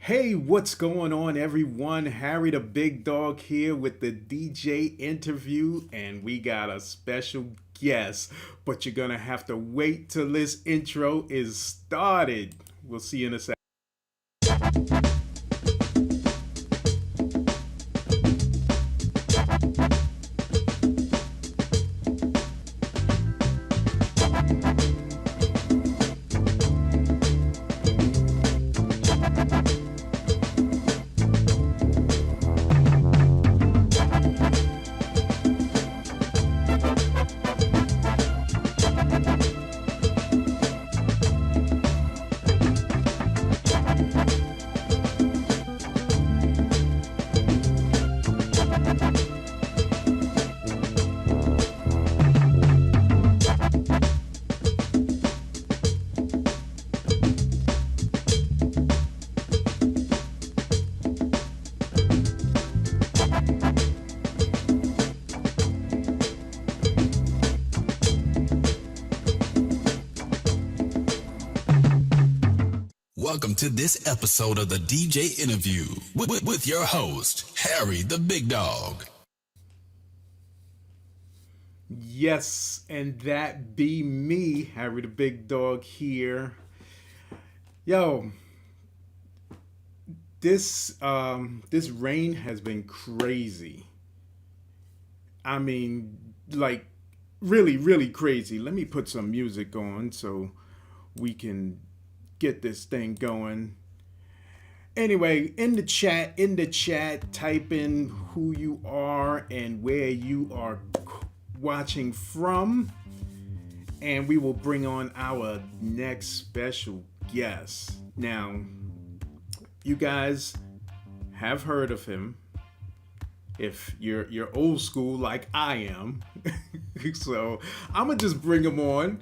Hey, what's going on, everyone? Harry the Big Dog here with the DJ interview, and we got a special guest. But you're gonna have to wait till this intro is started. We'll see you in a second. Welcome to this episode of the DJ Interview with your host, Harry the Big Dog. Yes, and that be me, Harry the Big Dog here. Yo, this rain has been crazy. I mean, like really, really crazy. Let me put some music on so we can get this thing going. Anyway, in the chat, type in who you are and where you are watching from, and we will bring on our next special guest. Now, you guys have heard of him if you're old school like I am. So I'm gonna just bring him on,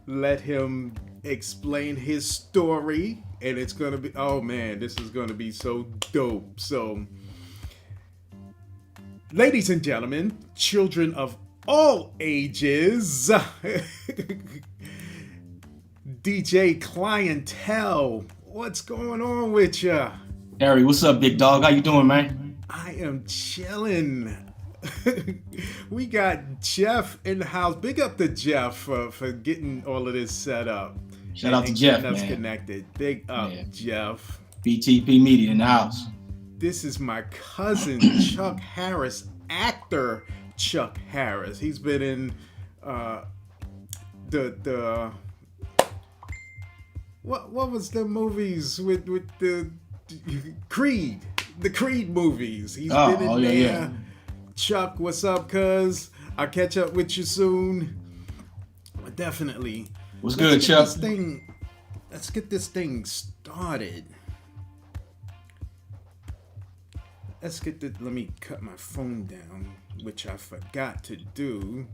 let him explain his story, and it's gonna be, oh man, this is gonna be so dope. So, ladies and gentlemen, children of all ages, DJ Cli-N-Tel, what's going on with ya? Harry, what's up, big dog? How you doing, man? I am chilling. We got Jeff in the house. Big up to Jeff for getting all of this set up. Shout out to Jeff, man. man. Connected. Big up, Jeff. BTP Media in the house. This is my cousin Chuck Harris, actor Chuck Harris. He's been in the what was the movies with the Creed, the Creed movies. He's been in there. Yeah. Chuck, what's up, cuz? I'll catch up with you soon. Definitely. What's good, Chuck? Let's get this thing started. Let me cut my phone down, which I forgot to do.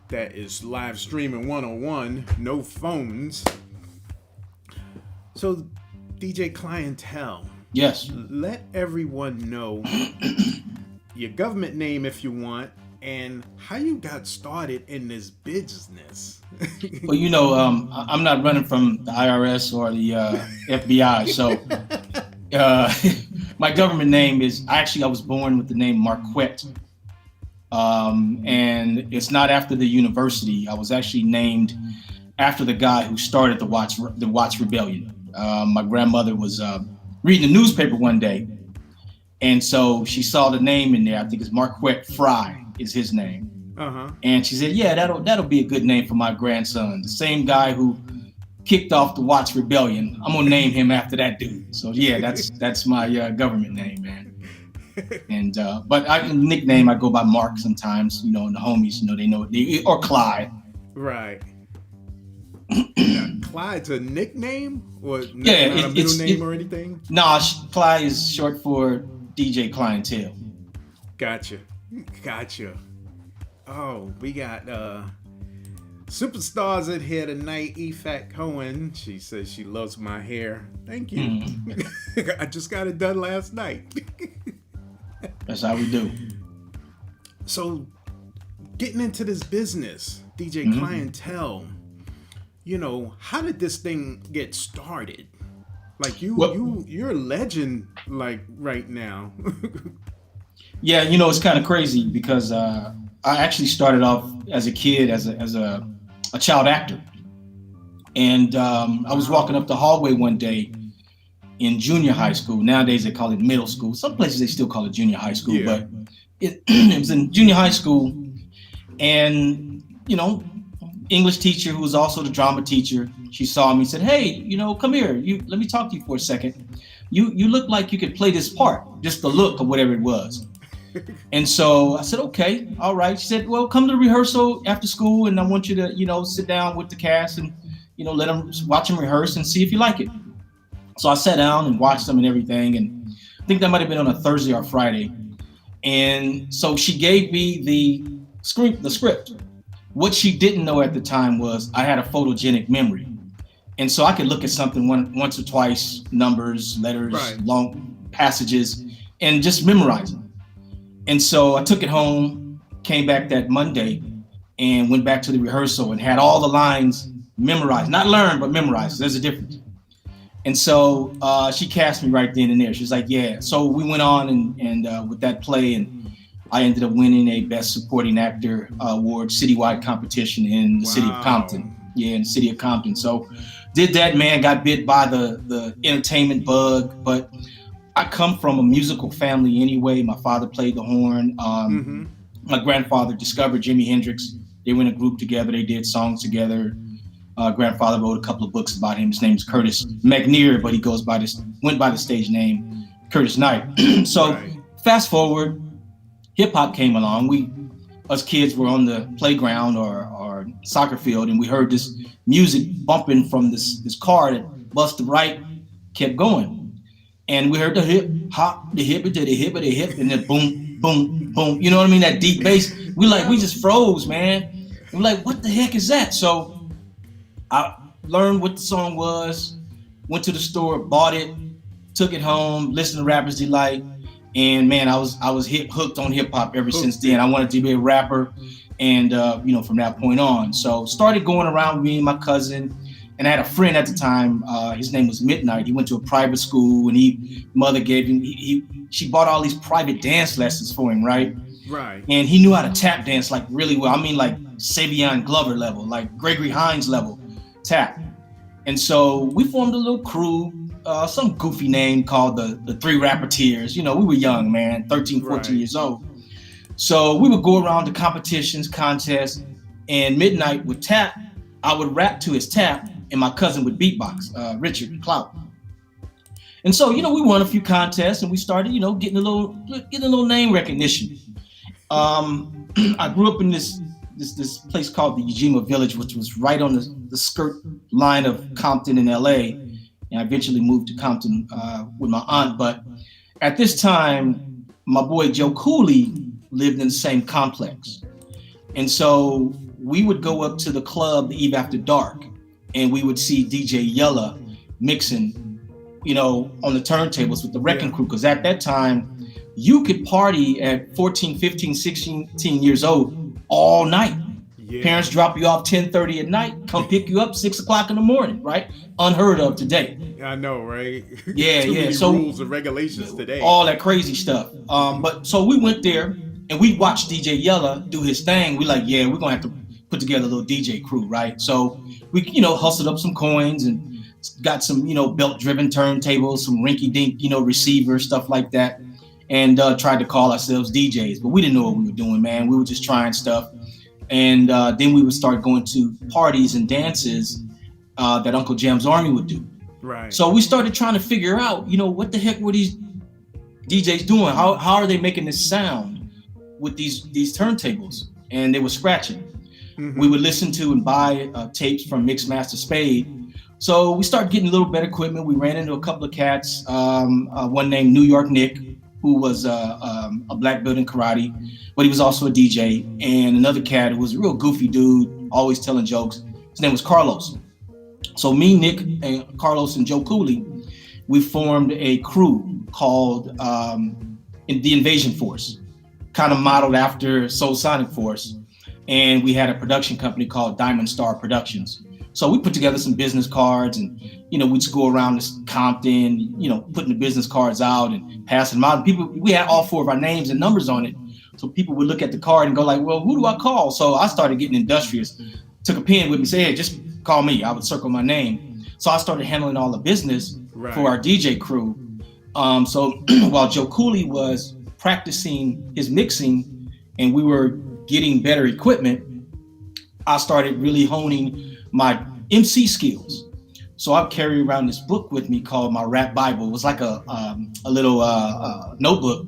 That is live streaming 101, no phones. So, DJ Cli-N-Tel. Yes. Let everyone know your government name if you want, and how you got started in this business. Well, you know, I'm not running from the IRS or the FBI, so my government name is, I was born with the name Marquette, and it's not after the university. I was actually named after the guy who started the Watts Rebellion. My grandmother was reading the newspaper one day, and so she saw the name in there. I think it's Marquette Fry is his name. And she said, yeah, that'll be a good name for my grandson. The same guy who kicked off the Watts Rebellion. I'm gonna name him after that dude. So yeah, that's my government name, man. And but nickname I go by Mark sometimes. You know, and the homies, you know, they know or Clyde. Right. Clyde's a nickname, or not a middle name or anything? No, Clyde is short for DJ Cli-N-Tel. Gotcha. Oh, we got superstars in here tonight. Efat Cohen. She says she loves my hair. Thank you. I just got it done last night. That's how we do. So, getting into this business, DJ Cli-N-Tel, you know, how did this thing get started? Like Well, you're a legend like right now. yeah, it's kind of crazy because I actually started off as a kid as a child actor, and I was walking up the hallway one day in junior high school. Nowadays they call it middle school. Some places they still call it junior high school, Yeah. but it was in junior high school, and English teacher who was also the drama teacher, she saw me and said, "Hey, come here. Let me talk to you for a second. You look like you could play this part, just the look or whatever it was." And so I said, "Okay, all right." She said, "Well, come to the rehearsal after school, and I want you to, sit down with the cast and, let them watch them rehearse and see if you like it." So I sat down and watched them and everything, and I think that might have been on a Thursday or Friday. And so she gave me the script. What she didn't know at the time was I had a photogenic memory. And so I could look at something once or twice, numbers, letters, Right. long passages, and just memorize them. And so I took it home, came back that Monday, and went back to the rehearsal and had all the lines memorized. Not learned, but memorized. There's a difference. And so she cast me right then and there. She was like, "Yeah." So we went on and with that play, and I ended up winning a Best Supporting Actor award, citywide competition in the city of Compton. Yeah, in the city of Compton. So did that, man, got bit by the entertainment bug. But I come from a musical family anyway. My father played the horn. My grandfather discovered Jimi Hendrix. They were in a group together. They did songs together. Grandfather wrote a couple of books about him. His name is Curtis McNear, but he went by the stage name Curtis Knight. So Right. fast forward, hip hop came along. Us kids were on the playground or soccer field, and we heard this music bumping from this car that busted right, kept going. And we heard the hip hop, the hip, the hip, the hip, and then boom, boom, boom. You know what I mean? That deep bass. We just froze, man. We're like, what the heck is that? So I learned what the song was, went to the store, bought it, took it home, listened to Rapper's Delight, and man, I was hooked on hip hop ever since then. I wanted to be a rapper, and from that point on. So started going around with me and my cousin, and I had a friend at the time. His name was Midnight. He went to a private school, and mother gave him. She bought all these private dance lessons for him, right? Right. And he knew how to tap dance like really well. I mean, like Savion Glover level, like Gregory Hines level tap. And so we formed a little crew, some goofy name called the Three Rappeteers. We were young, man, 13, 14 Right. years old. So we would go around to competitions, contests, and Midnight would tap. I would rap to his tap, and my cousin would beatbox, Richard Clout. And so, we won a few contests, and we started, getting a little name recognition. I grew up in this place called the Ujima Village, which was right on the skirt line of Compton in LA. And I eventually moved to Compton with my aunt. But at this time, my boy Joe Cooley lived in the same complex. And so we would go up to the club the eve after dark, and we would see DJ Yella mixing, on the turntables with the Wreckin Crew. Because at that time, you could party at 14, 15, 16 years old all night. Yeah. Parents drop you off 10:30 at night, come pick you up 6 o'clock in the morning, right? Unheard of today. I know, right? Yeah, Too yeah. many So rules and regulations today. all that crazy stuff. But so we went there and we watched DJ Yella do his thing. We like, yeah, we're gonna have to put together a little DJ crew, right? So we, hustled up some coins and got some, belt-driven turntables, some rinky-dink, receivers, stuff like that, and tried to call ourselves DJs. But we didn't know what we were doing, man. We were just trying stuff. And then we would start going to parties and dances that Uncle Jam's Army would do. Right. So we started trying to figure out, what the heck were these DJs doing? How are they making this sound with these turntables? And they were scratching. Mm-hmm. We would listen to and buy tapes from Mixmaster Spade. So we started getting a little better equipment. We ran into a couple of cats, one named New York Nick, who was a black belt in karate, but he was also a DJ, and another cat who was a real goofy dude, always telling jokes. His name was Carlos. So me, Nick, and Carlos and Joe Cooley, we formed a crew called the Invasion Force, kind of modeled after Soul Sonic Force. And we had a production company called Diamond Star Productions. So we put together some business cards, and we'd just go around this Compton, putting the business cards out and passing them out. People, we had all 4 of our names and numbers on it, so people would look at the card and go like, "Well, who do I call?" So I started getting industrious. Took a pen with me, say, "Hey, just call me." I would circle my name. So I started handling all the business for our DJ crew. So while Joe Cooley was practicing his mixing and we were getting better equipment, I started really honing my MC skills. So I carry around this book with me called my Rap Bible. It was like a little notebook.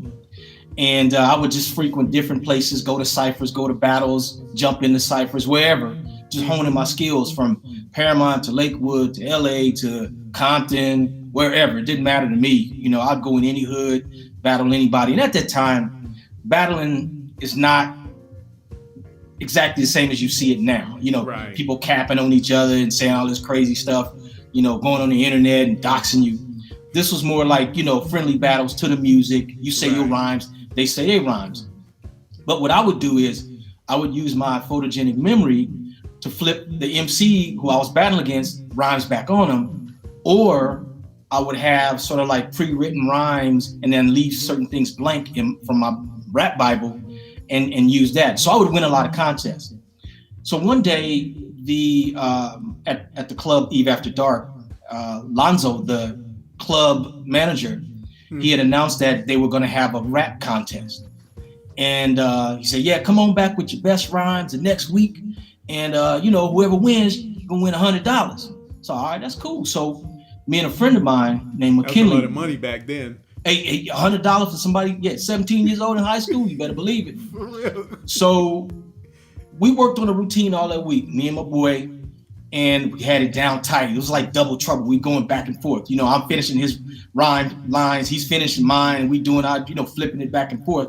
And I would just frequent different places, go to ciphers, go to battles, jump into ciphers, wherever, just honing my skills from Paramount to Lakewood to LA to Compton, wherever. It didn't matter to me. I'd go in any hood, battle anybody. And at that time, battling is not exactly the same as you see it now. Right. People capping on each other and saying all this crazy stuff, going on the internet and doxing you. This was more like, friendly battles to the music. You say your rhymes, they say their rhymes. But what I would do is I would use my photogenic memory to flip the MC who I was battling against rhymes back on them, or I would have sort of like pre-written rhymes and then leave certain things blank from my rap Bible and use that. So I would win a lot of contests. So one day, at the club Eve After Dark, Lonzo, the club manager, he had announced that they were going to have a rap contest. And he said, "Yeah, come on back with your best rhymes the next week. And, whoever wins, you're going to win $100. So, all right, that's cool. So me and a friend of mine named McKinley. That's a lot of money back then. Hey, $100 for somebody, 17 years old in high school, you better believe it. For real. So we worked on a routine all that week, me and my boy, and we had it down tight. It was like double trouble. We going back and forth. I'm finishing his rhyme lines, he's finishing mine, and we doing our, flipping it back and forth.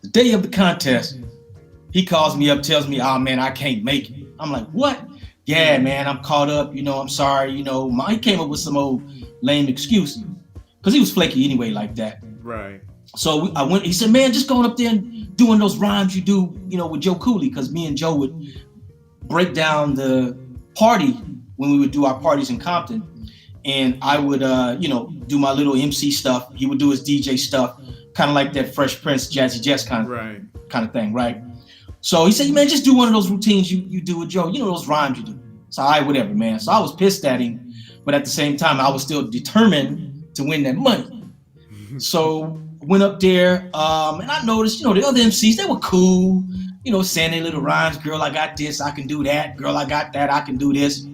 The day of the contest, he calls me up, tells me, "Oh man, I can't make it." I'm like, "What?" "Yeah, man, I'm caught up. I'm sorry." He came up with some old lame excuse because he was flaky anyway like that. Right. So I went, he said, "Man, just going up there and doing those rhymes you do, with Joe Cooley," because me and Joe would break down the party when we would do our parties in Compton. And I would, do my little MC stuff. He would do his DJ stuff, kind of like that Fresh Prince, Jazzy Jess kind of thing, right? So he said, "Man, just do one of those routines you do with Joe. Those rhymes you do." So all right, whatever, man. So I was pissed at him, but at the same time, I was still determined to win that money. So went up there, and I noticed, the other MCs, they were cool, saying their little rhymes. "Girl, I got this, I can do that. Girl, I got that, I can do this."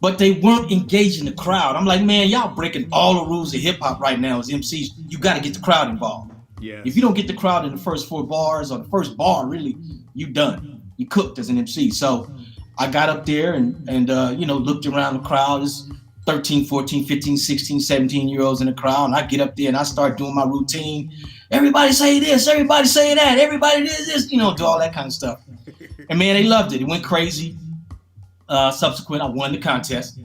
But they weren't engaging the crowd. I'm like, man, y'all breaking all the rules of hip hop right now as MCs. You got to get the crowd involved. Yes. If you don't get the crowd in the first 4 bars or the first bar, really, you done. You cooked as an MC. So I got up there and looked around the crowd. There's 13, 14, 15, 16, 17-year-olds in the crowd. And I get up there and I start doing my routine. Everybody say this, everybody say that, everybody does this, do all that kind of stuff. And man, they loved it. It went crazy. Subsequent, I won the contest.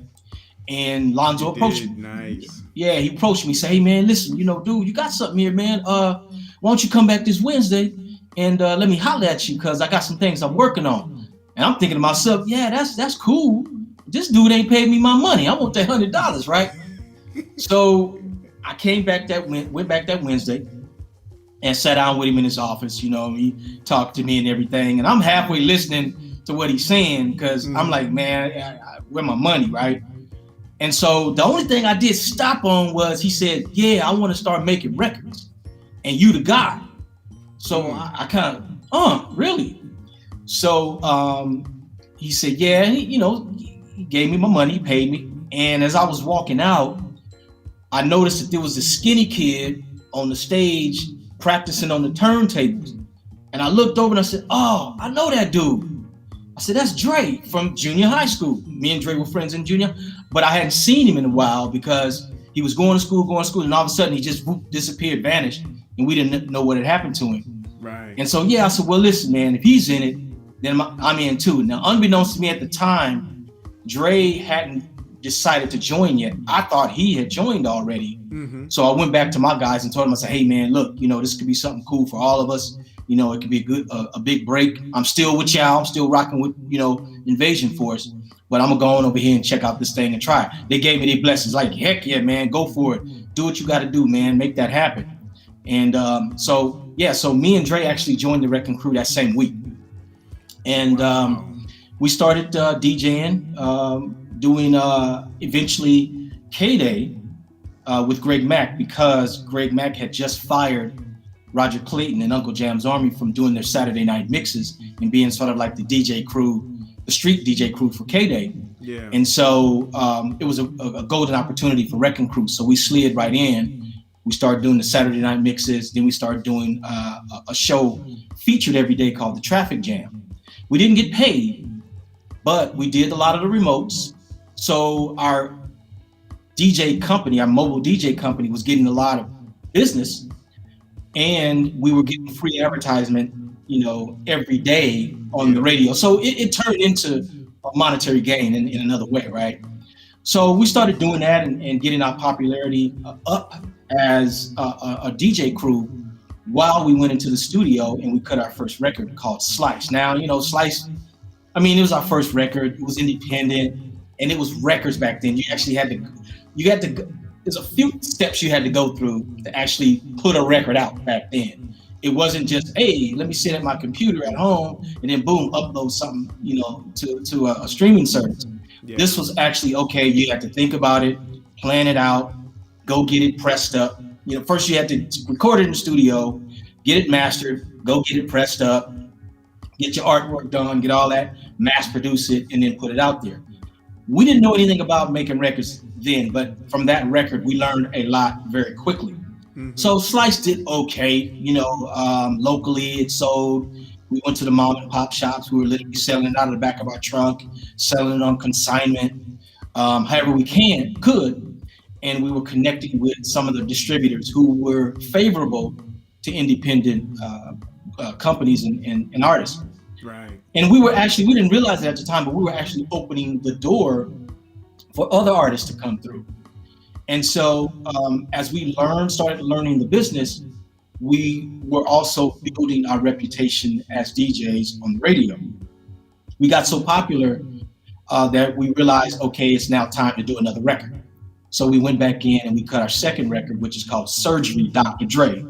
And Lonzo approached me. Nice. Yeah, he approached me, say, "Hey man, listen, dude, you got something here, man. Why don't you come back this Wednesday and let me holler at you, because I got some things I'm working on." And I'm thinking to myself, yeah, that's cool. This dude ain't paid me my money. I want that $100, right? So I went back that Wednesday and sat down with him in his office. He talked to me and everything. And I'm halfway listening to what he's saying, because I'm like, man, where my money, right? And so the only thing I did stop on was he said, "Yeah, I want to start making records, and you the guy." So I kind of, really? So he said, yeah, he gave me my money, he paid me. And as I was walking out, I noticed that there was a skinny kid on the stage practicing on the turntables. And I looked over and I said, "Oh, I know that dude." I said, "That's Dre from junior high school." Me and Dre were friends in junior, but I hadn't seen him in a while because he was going to school, and all of a sudden he just disappeared, vanished, and we didn't know what had happened to him. Right. And so, I said, "Well, listen, man, if he's in it, then I'm in too." Now, unbeknownst to me at the time, Dre hadn't decided to join yet. I thought he had joined already. Mm-hmm. So I went back to my guys and told them, I said, "Hey, man, look, this could be something cool for all of us. It could be a big break. I'm still with y'all. I'm still rocking with, Invasion Force. but I'm gonna go on over here and check out this thing and try it. They gave me their blessings, like, heck yeah, man, go for it. Do what you got to do, man. Make that happen. And so me and Dre actually joined the Wreckin' Crew that same week. And we started DJing, doing eventually K-Day with Greg Mack, because Greg Mack had just fired Roger Clayton and Uncle Jam's Army from doing their Saturday night mixes and being sort of like the DJ crew, the street DJ crew for K-Day. Yeah. And so it was a golden opportunity for Wreckin' Crew. So we slid right in. We started doing the Saturday night mixes. Then we started doing a show featured every day called the Traffic Jam. We didn't get paid, but we did a lot of the remotes. So our DJ company, our mobile DJ company, was getting a lot of business, and we were getting free advertisement, every day on the radio. So it turned into a monetary gain in another way, right? So we started doing that and getting our popularity up as a DJ crew while we went into the studio and we cut our first record called Slice. Now, Slice, it was our first record. It was independent, and it was records back then. You actually had to, there's a few steps you had to go through to actually put a record out back then. It wasn't just, hey, let me sit at my computer at home and then boom, upload something, to a streaming service. Yeah. This was actually, okay, you had to think about it, plan it out, go get it pressed up. First you had to record it in the studio, get it mastered, go get it pressed up, get your artwork done, get all that, mass produce it, and then put it out there. We didn't know anything about making records then, but from that record, we learned a lot very quickly. Mm-hmm. So Slice did okay, locally it sold. We went to the mom and pop shops. We were literally selling it out of the back of our trunk, selling it on consignment, however we could. And we were connecting with some of the distributors who were favorable to independent companies and artists. Right. And we didn't realize it at the time, but we were actually opening the door for other artists to come through. And so as we started learning the business, we were also building our reputation as DJs on the radio. We got so popular that we realized, okay, it's now time to do another record. So we went back in and we cut our second record, which is called Surgery, Dr. Dre,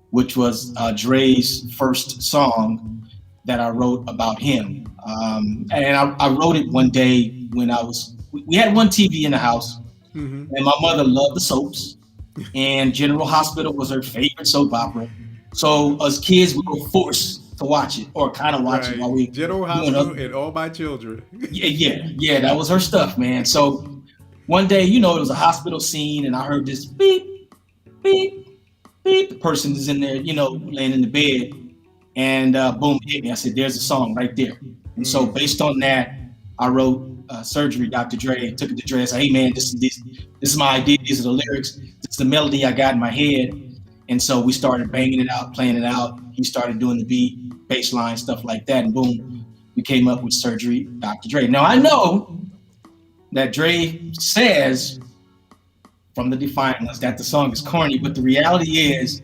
which was Dre's first song that I wrote about him. And I wrote it one day when we had one TV in the house, mm-hmm. and my mother loved the soaps, and General Hospital was her favorite soap opera. So as kids, we were forced to watch it, or kind of watch it while we General Hospital and All My Children. Yeah, that was her stuff, man. So one day, it was a hospital scene, and I heard this beep, beep, beep. The person is in there, laying in the bed, and boom, it hit me. I said, "There's a song right there." And so based on that, I wrote Surgery, Dr. Dre, and took it to Dre. I said, "Hey man, this is my idea. These are the lyrics. This is the melody I got in my head." And so we started banging it out, playing it out. He started doing the beat, bass line, stuff like that, and boom, we came up with Surgery, Dr. Dre. Now I know that Dre says from the Defiant Ones that the song is corny, but the reality is,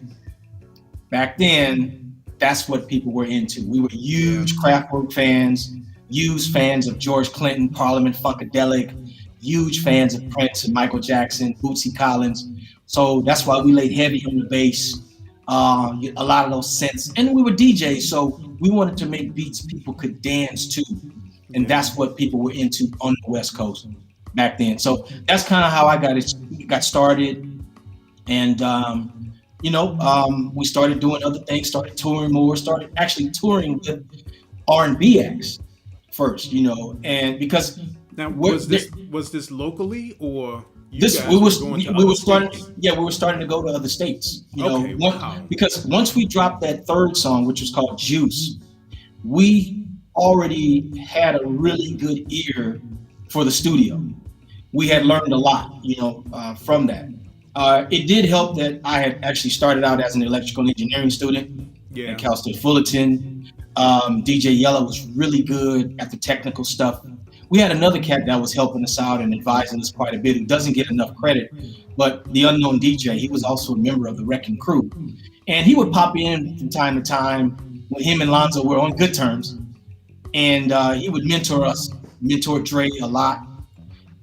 back then, that's what people were into. We were huge Kraftwerk fans, huge fans of George Clinton, Parliament Funkadelic, huge fans of Prince and Michael Jackson, Bootsy Collins. So that's why we laid heavy on the bass, a lot of those synths. And we were DJs, so we wanted to make beats people could dance to. And that's what people were into on the West Coast back then. So that's kind of how I got started. And, we started doing other things, started touring more, started actually touring with R&B acts first, and because now was this locally or we were starting to go to other states, because once we dropped that third song, which was called Juice, we already had a really good ear for the studio. We had learned a lot, from that. It did help that I had actually started out as an electrical engineering student at Cal State Fullerton. DJ Yella was really good at the technical stuff. We had another cat that was helping us out and advising us quite a bit, who doesn't get enough credit, but the Unknown DJ, he was also a member of the Wreckin' Crew. And he would pop in from time to time when him and Lonzo were on good terms. And he would mentor us mentored Dre a lot.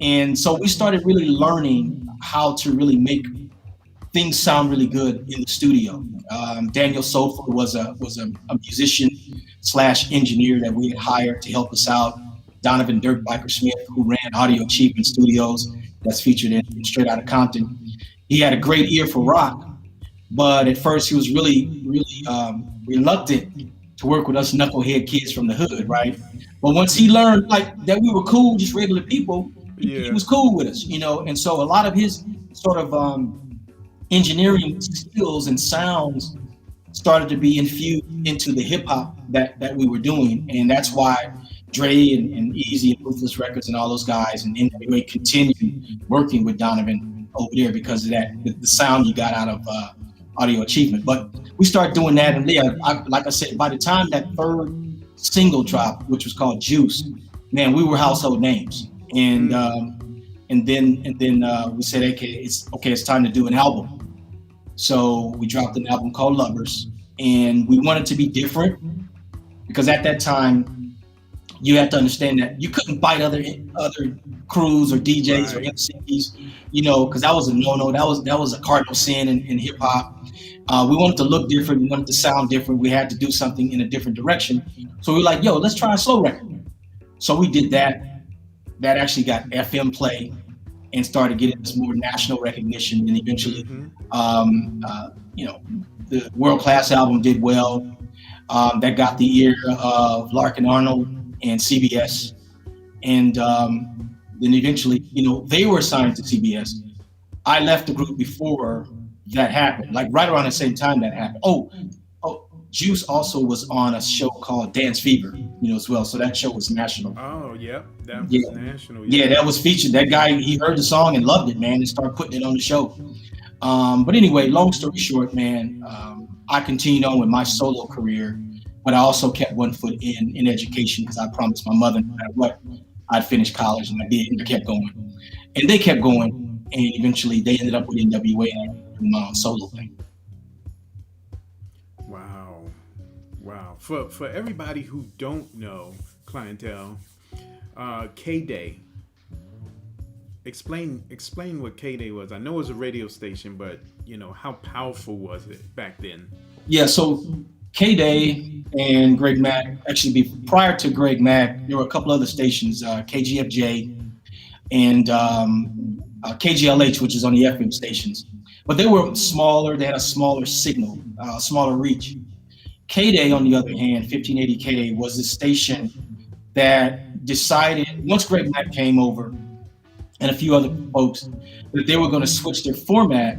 And so we started really learning how to really make things sound really good in the studio. Daniel Sofer was a musician / engineer that we had hired to help us out. Donovan Dirk Biker Smith, who ran Audio Achievement Studios, that's featured in Straight Outta Compton. He had a great ear for rock, but at first he was really reluctant to work with us knucklehead kids from the hood, right? But once he learned like that we were cool, just regular people, he was cool with us, you know. And so a lot of his sort of engineering skills and sounds started to be infused into the hip hop that we were doing, and that's why Dre and Easy and Ruthless Records and all those guys and NWA continued working with Donovan over there because of that, the sound you got out of Audio Achievement. But we started doing that, and like I said, by the time that third single dropped, which was called Juice, man, we were household names. And then we said, okay, it's time to do an album. So we dropped an album called Lovers, and we wanted to be different because at that time, you have to understand that you couldn't bite other crews or DJs or MCs, you know, because that was a no-no. That was a cardinal sin in hip hop. We wanted to look different. We wanted to sound different. We had to do something in a different direction. So we were like, yo, let's try a slow record. So we did that. That actually got FM play and started getting this more national recognition. And eventually, you know, the World Class album did well. That got the ear of Larkin Arnold and CBS, and then eventually, you know, they were assigned to CBS. I left the group before that happened, like right around the same time that happened. Oh, Juice also was on a show called Dance Fever, you know, as well. So that show was national. Oh, yeah, that was national. Yeah, that was featured. That guy, he heard the song and loved it, man, and started putting it on the show. But anyway, long story short, man, I continued on with my solo career. But I also kept one foot in education because I promised my mother no matter what, I'd finish college, and I did, and I kept going. And they kept going, and eventually they ended up with NWA and my own solo thing. Wow. For everybody who don't know Cli-N-Tel, K-Day, explain what K-Day was. I know it was a radio station, but you know, how powerful was it back then? Yeah, so K-Day and Greg Mack, actually prior to Greg Mack, there were a couple other stations, KGFJ and KGLH, which is on the FM stations. But they were smaller, they had a smaller signal, smaller reach. K-Day, on the other hand, 1580 K-Day was the station that decided, once Greg Mack came over and a few other folks, that they were going to switch their format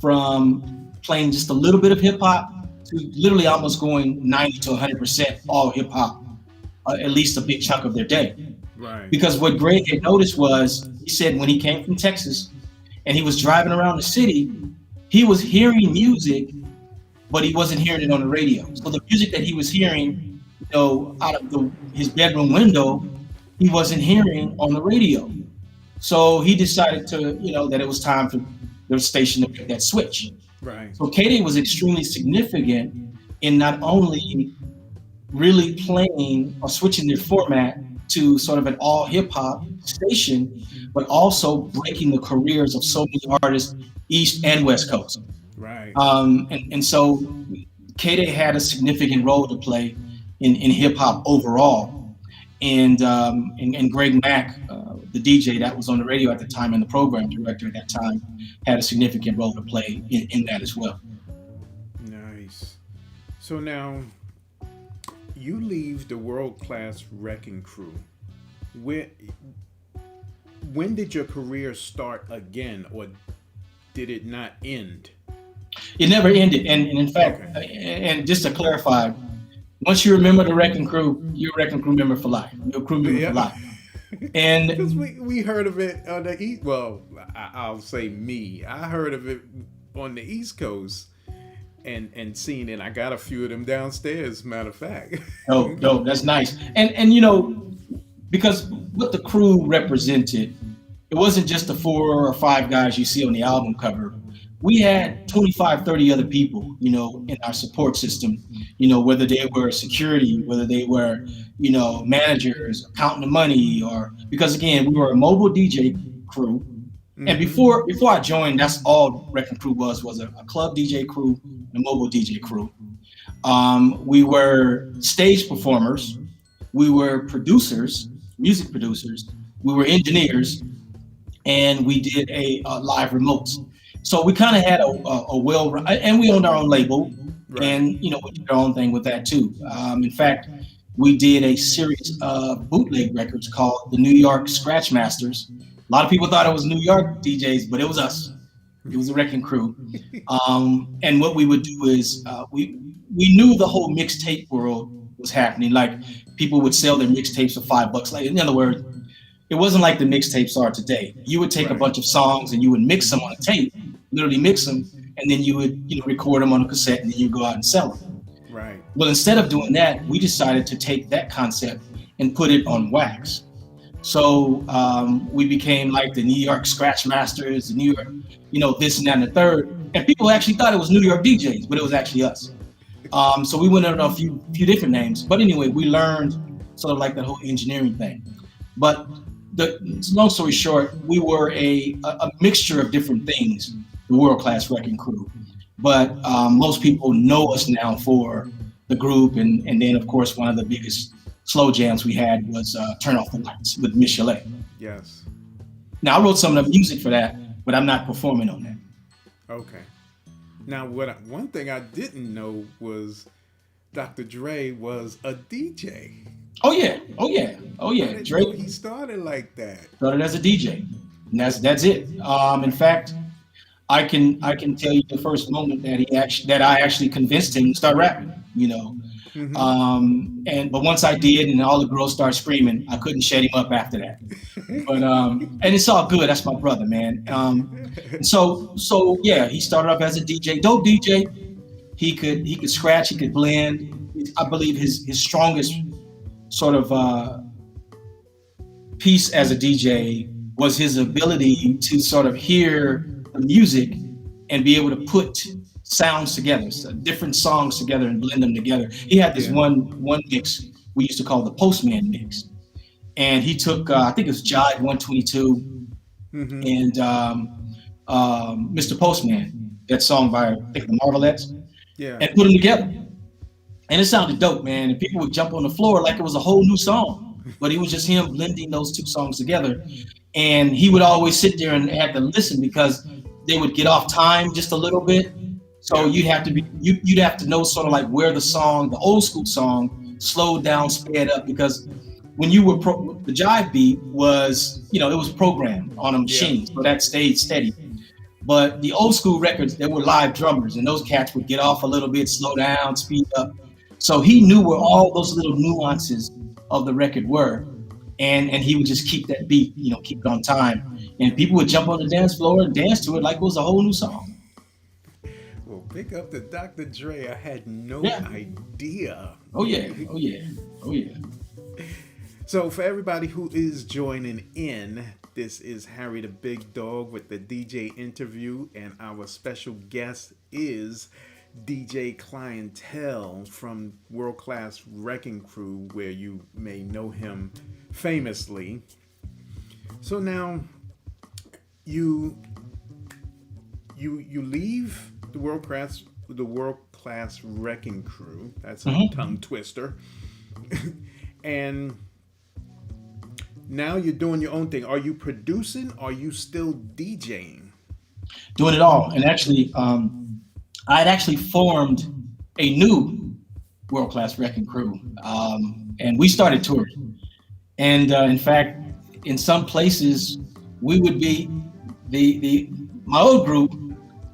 from playing just a little bit of hip hop to literally almost going 90 to 100% all hip hop, at least a big chunk of their day. Right. Because what Greg had noticed was, he said when he came from Texas and he was driving around the city, he was hearing music, but he wasn't hearing it on the radio. So the music that he was hearing, you know, out of his bedroom window, he wasn't hearing on the radio. So he decided to, you know, that it was time for the station to make that switch. Right. So K-Day was extremely significant in not only really playing or switching their format to sort of an all hip hop station, but also breaking the careers of so many artists, East and West Coast. Right. And so K-Day had a significant role to play in hip hop overall. And Greg Mack, the DJ that was on the radio at the time and the program director at that time, had a significant role to play in that as well. Nice. So now you leave the World Class Wreckin Crew. When did your career start again, or did it not end? It never ended. And in fact, and just to clarify, once you remember the Wreckin Crew, you're a Wreckin Crew member for life. You're a crew member for life. And because we heard of it on the East, well, I'll say me. I heard of it on the East Coast and seen it. I got a few of them downstairs, matter of fact. No, that's nice. And you know, because what the crew represented it wasn't just the 4 or 5 guys you see on the album cover. We had 25, 30 other people, you know, in our support system, you know, whether they were security, whether they were, you know, managers, counting the money, or because again, we were a mobile DJ crew. And before I joined, that's all Wreckin' Crew was a club DJ crew, and a mobile DJ crew. We were stage performers, we were producers, music producers, we were engineers, and we did a live remotes. So we kind of had a and we owned our own label, right. And you know, we did our own thing with that too. In fact, we did a series of bootleg records called the New York Scratch Masters. A lot of people thought it was New York DJs, but it was us. It was the Wreckin' Crew. And what we would do is we knew the whole mixtape world was happening. Like people would sell their mixtapes for $5. Like in other words, it wasn't like the mixtapes are today. You would take a bunch of songs and you would mix them on a tape, literally mix them, and then you would, you know, record them on a cassette, and then you go out and sell them. Right. Well, instead of doing that, we decided to take that concept and put it on wax. So we became like the New York Scratch Masters, the New York, you know, this and that and the third. And people actually thought it was New York DJs, but it was actually us. So we went on a few different names. But anyway, we learned sort of like the whole engineering thing. But long story short, we were a mixture of different things, the World Class Wreckin Crew. But most people know us now for the group. And then, of course, one of the biggest slow jams we had was Turn Off the Lights with Miss Chalet. Yes. Now, I wrote some of the music for that, but I'm not performing on that. Okay. Now, one thing I didn't know was Dr. Dre was a DJ. Oh yeah. Dre, he started like that. Started as a DJ, and that's it. In fact, I can tell you the first moment that I actually convinced him to start rapping. You know, but once I did, and all the girls started screaming, I couldn't shut him up after that. But and it's all good. That's my brother, man. And so yeah, he started off as a DJ, dope DJ. He could scratch, he could blend. I believe his strongest sort of piece as a DJ was his ability to sort of hear the music and be able to put sounds together, so different songs together, and blend them together. He had this one mix we used to call the Postman mix, and he took I think it was Jive 122 and Mr. Postman, that song by I think the Marvelettes, and put them together. And it sounded dope, man. And people would jump on the floor like it was a whole new song. But it was just him blending those two songs together. And he would always sit there and have to listen because they would get off time just a little bit. So you'd have to know sort of like where the song, the old school song, slowed down, sped up, because when you were the jive beat was, you know, it was programmed on a machine, so that stayed steady. But the old school records, there were live drummers, and those cats would get off a little bit, slow down, speed up. So he knew where all those little nuances of the record were, and he would just keep that beat, you know, keep it on time, and people would jump on the dance floor and dance to it like it was a whole new song. Well, pick up the Dr. Dre. I had no idea. Oh yeah. So for everybody who is joining in, this is Harry the Big Dog with the DJ interview, and our special guest is DJ Cli-N-Tel from World Class Wreckin Crew, where you may know him famously. So now you leave the World Class Wreckin Crew. That's a tongue twister. And now you're doing your own thing. Are you producing? Are you still DJing? Doing it all. And actually, I had actually formed a new World Class Wreckin Crew, and we started touring. And in fact, in some places, we would be my old group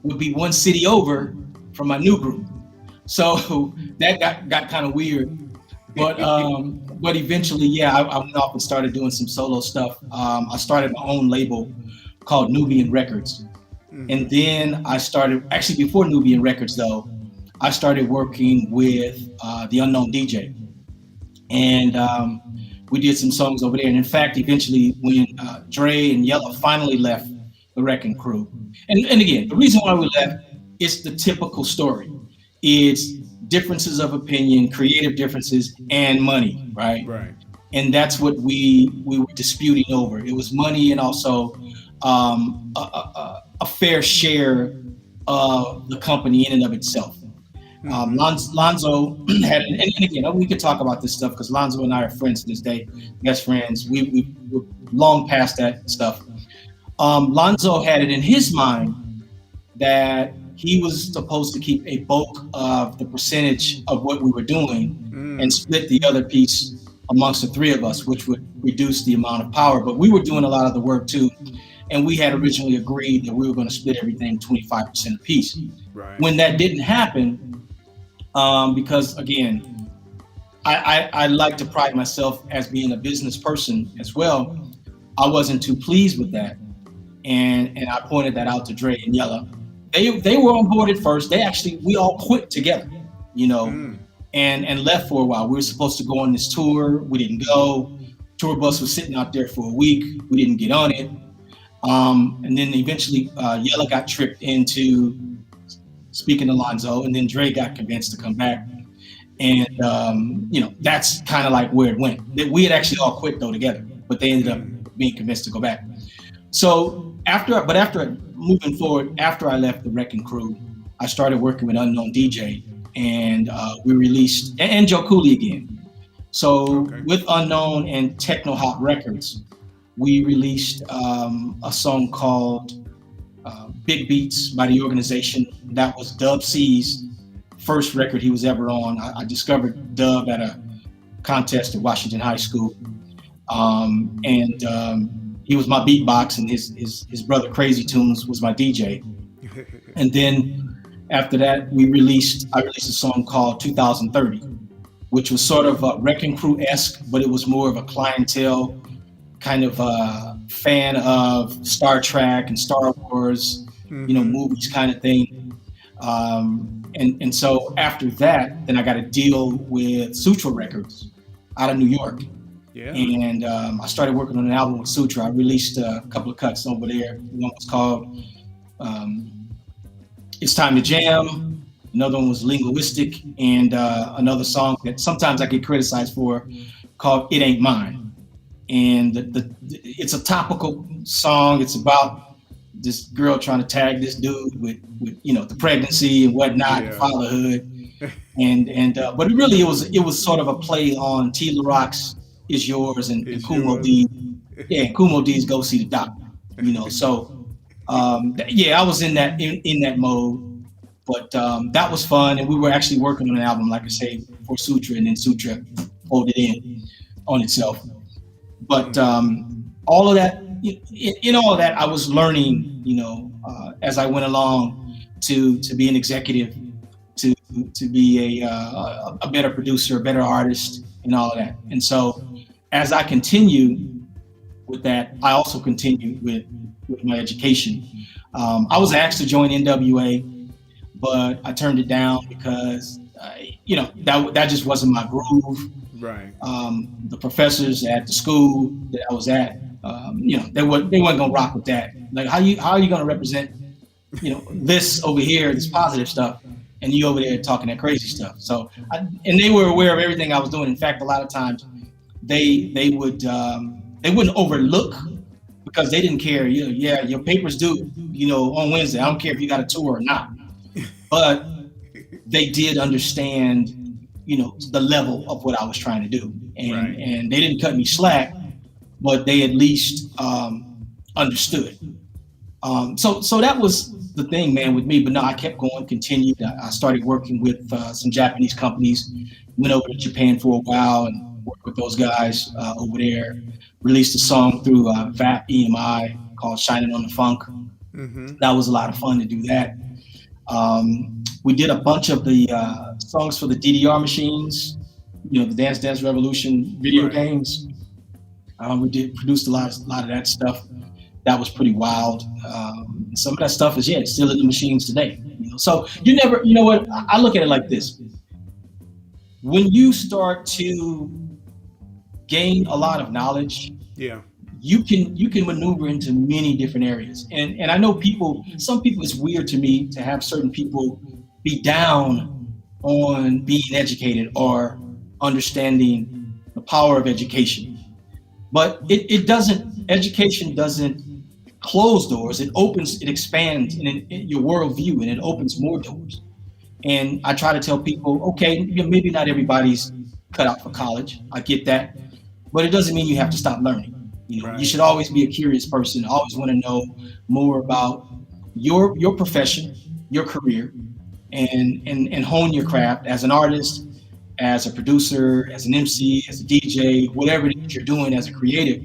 would be one city over from my new group. So that got kind of weird. But eventually, I went off and started doing some solo stuff. I started my own label called Nubian Records. And then I started, actually before Nubian Records though, I started working with the Unknown DJ. And we did some songs over there. And in fact, eventually when Dre and Yella finally left the Wreckin' Crew, and again, the reason why we left is the typical story. It's differences of opinion, creative differences, and money, right? Right. And that's what we were disputing over. It was money and also a fair share of the company in and of itself. Lonzo had, and again, we could talk about this stuff because Lonzo and I are friends to this day, best friends. We're long past that stuff. Lonzo had it in his mind that he was supposed to keep a bulk of the percentage of what we were doing and split the other piece amongst the three of us, which would reduce the amount of power. But we were doing a lot of the work too. And we had originally agreed that we were going to split everything 25% apiece. Right. When that didn't happen, because again, I like to pride myself as being a business person as well. I wasn't too pleased with that. And I pointed that out to Dre and Yella. They were on board at first. We all quit together, you know, and left for a while. We were supposed to go on this tour. We didn't go. Tour bus was sitting out there for a week. We didn't get on it. And then eventually Yella got tricked into speaking to Lonzo, and then Dre got convinced to come back. And, you know, that's kind of like where it went. We had actually all quit though together, but they ended up being convinced to go back. So after moving forward, after I left the Wreckin' Crew, I started working with Unknown DJ, and we released, and Joe Cooley again. So with Unknown and Techno Hot Records, we released a song called Big Beats by the organization. That was Dub C's first record he was ever on. I discovered Dub at a contest at Washington High School. He was my beatbox, and his brother Crazy Tunes was my DJ. And then after that, I released a song called 2030, which was sort of Wreckin' Crew-esque, but it was more of a clientele kind of fan of Star Trek and Star Wars, you know, movies kind of thing. And so after that, then I got a deal with Sutra Records out of New York. Yeah. And I started working on an album with Sutra. I released a couple of cuts over there. One was called It's Time to Jam. Another one was Linguistic, and another song that sometimes I get criticized for called It Ain't Mine. And it's a topical song. It's about this girl trying to tag this dude with you know, the pregnancy and whatnot, and fatherhood. And but it was sort of a play on T. La Rock's Is Yours and Kumo D. Yeah, Kumo D's Go See the Doctor. You know, so I was in that mode. But that was fun, and we were actually working on an album, like I say, for Sutra, and then Sutra folded in on itself. But all of that, in all of that, I was learning, you know, as I went along to be an executive, to be a better producer, a better artist, and all of that. And so as I continue with that, I also continued with my education. I was asked to join NWA, but I turned it down because, you know, that just wasn't my groove. Right. The professors at the school that I was at, you know, they weren't gonna rock with that. Like, how are you gonna represent, you know, this over here, this positive stuff, and you over there talking that crazy stuff? So, and they were aware of everything I was doing. In fact, a lot of times they wouldn't overlook, because they didn't care. You know, yeah, your papers due, you know, on Wednesday. I don't care if you got a tour or not. But they did understand, you know, the level of what I was trying to do. And they didn't cut me slack, but they at least understood. So that was the thing, man, with me. But no, I kept going, continued. I started working with some Japanese companies, went over to Japan for a while and worked with those guys over there. Released a song through VAP EMI called Shining on the Funk. That was a lot of fun to do that. We did a bunch of the songs for the DDR machines, you know, the Dance Dance Revolution video games. We produced a lot of that stuff. That was pretty wild. Some of that stuff is still in the machines today. You know? So you know what? I look at it like this. When you start to gain a lot of knowledge, Yeah. you can maneuver into many different areas. And I know some people, it's weird to me to have certain people be down on being educated or understanding the power of education. But education doesn't close doors. It expands your worldview, and it opens more doors. And I try to tell people, okay, maybe not everybody's cut out for college. I get that, but it doesn't mean you have to stop learning. Right. You should always be a curious person. Always want to know more about your profession, your career, and hone your craft as an artist, as a producer, as an MC, as a DJ, whatever it is you're doing as a creative,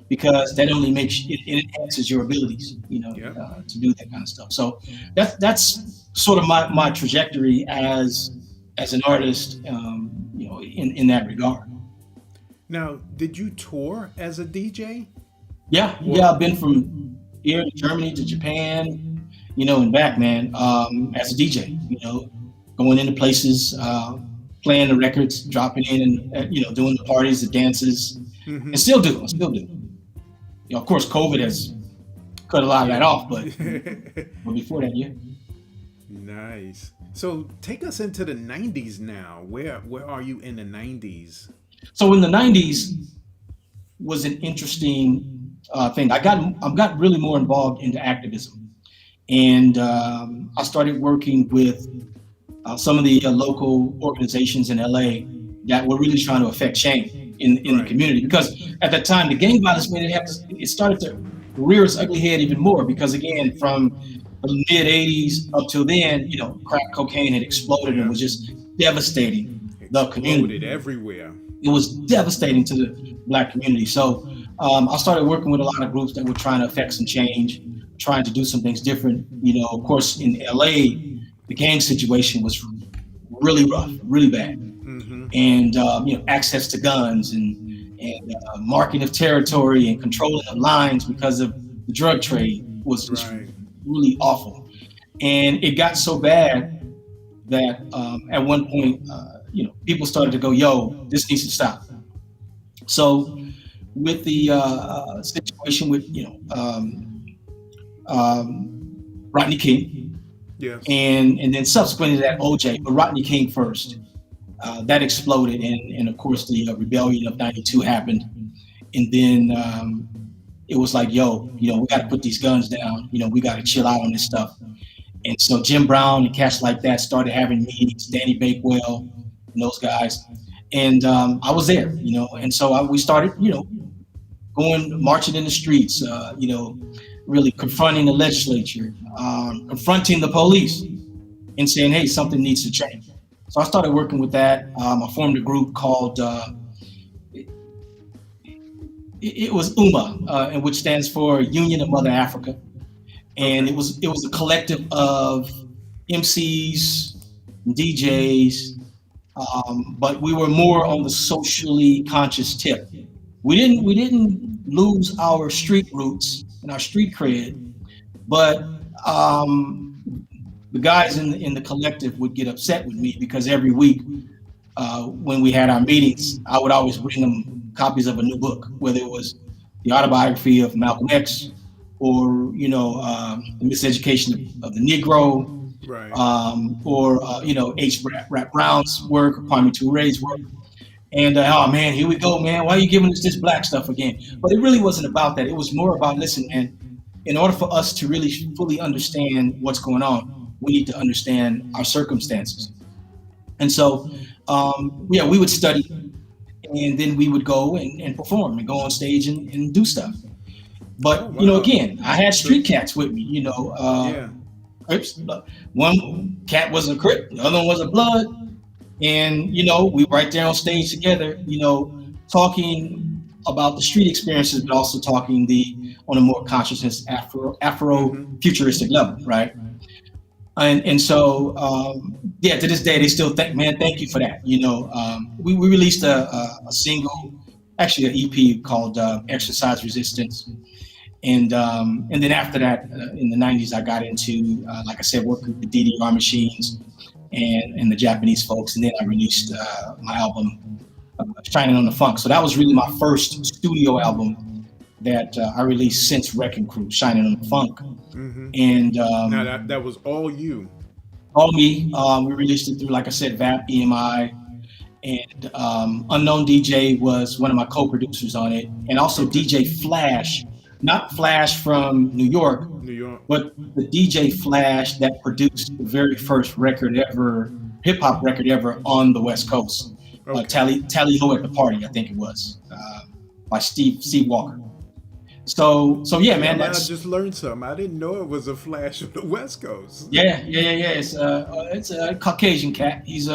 because that only it enhances your abilities, to do that kind of stuff. So that's sort of my trajectory as an artist, in that regard. Now, did you tour as a DJ? Yeah, I've been from here to Germany to Japan, and back, man, as a DJ, going into places, playing the records, dropping in, and doing the parties, the dances, and still do. Of course, COVID has cut a lot of that off, but before that, yeah. Nice. So take us into the 90s now. Where are you in the 90s? So in the 90s was an interesting thing. I got really more involved into activism, and I started working with some of the local organizations in LA that were really trying to affect change in the community. Because at that time, the gang violence, it started to rear its ugly head even more. Because again, from the mid 80s up till then, crack cocaine had exploded and was just devastating the community. Exploded everywhere. It was devastating to the Black community. So I started working with a lot of groups that were trying to affect some change, trying to do some things different. Of course, in LA, the gang situation was really rough, really bad. And access to guns and marking of territory and controlling of lines because of the drug trade was really awful. And it got so bad that at one point, people started to go, yo, this needs to stop. So with the situation with, Rodney King, yes, and then subsequently to that OJ, but Rodney King first, that exploded. And of course the rebellion of 92 happened. And then it was like, yo, we got to put these guns down. We got to chill out on this stuff. And so Jim Brown and cats like that started having meetings, Danny Bakewell and those guys. And I was there, and so we started, going, marching in the streets, really confronting the legislature, confronting the police and saying, hey, something needs to change. So I started working with that. I formed a group called, it was UMA, and which stands for Union of Mother Africa. And it was a collective of MCs, DJs, but we were more on the socially conscious tip. We didn't lose our street roots and our street cred, but the guys in the collective would get upset with me because every week when we had our meetings, I would always bring them copies of a new book, whether it was the autobiography of Malcolm X or the miseducation of the Negro, or H. Rap Brown's work, or Kwame Toure's work. And oh man, here we go, man. Why are you giving us this black stuff again? But it really wasn't about that. It was more about, listen, man, in order for us to really fully understand what's going on, we need to understand our circumstances. And so, we would study, and then we would go and perform and go on stage and do stuff. But, again, I had street cats with me, Crips. One cat was a Crip, the other one was a Blood. And, we were right there on stage together, talking about the street experiences, but also talking on a more consciousness Afro-futuristic level, right? And so, to this day, they still think, man, thank you for that. We released a single, actually an EP called Exercise Resistance. And then after that, in the 90s, I got into, like I said, working with the DDR machines and the Japanese folks. And then I released my album, Shining on the Funk. So that was really my first studio album that I released since Wrecking Crew, Shining on the Funk. And Now that was all you. all me. We released it through, like I said, VAP, EMI, and Unknown DJ was one of my co-producers on it, and also DJ Flash, not Flash from New York, but the DJ Flash that produced the very first record ever, hip hop record ever on the West Coast. Tally Ho at the Party, I think it was, by Steve Walker. So yeah, man. I just learned something. I didn't know it was a Flash on the West Coast. Yeah. It's a Caucasian cat. He's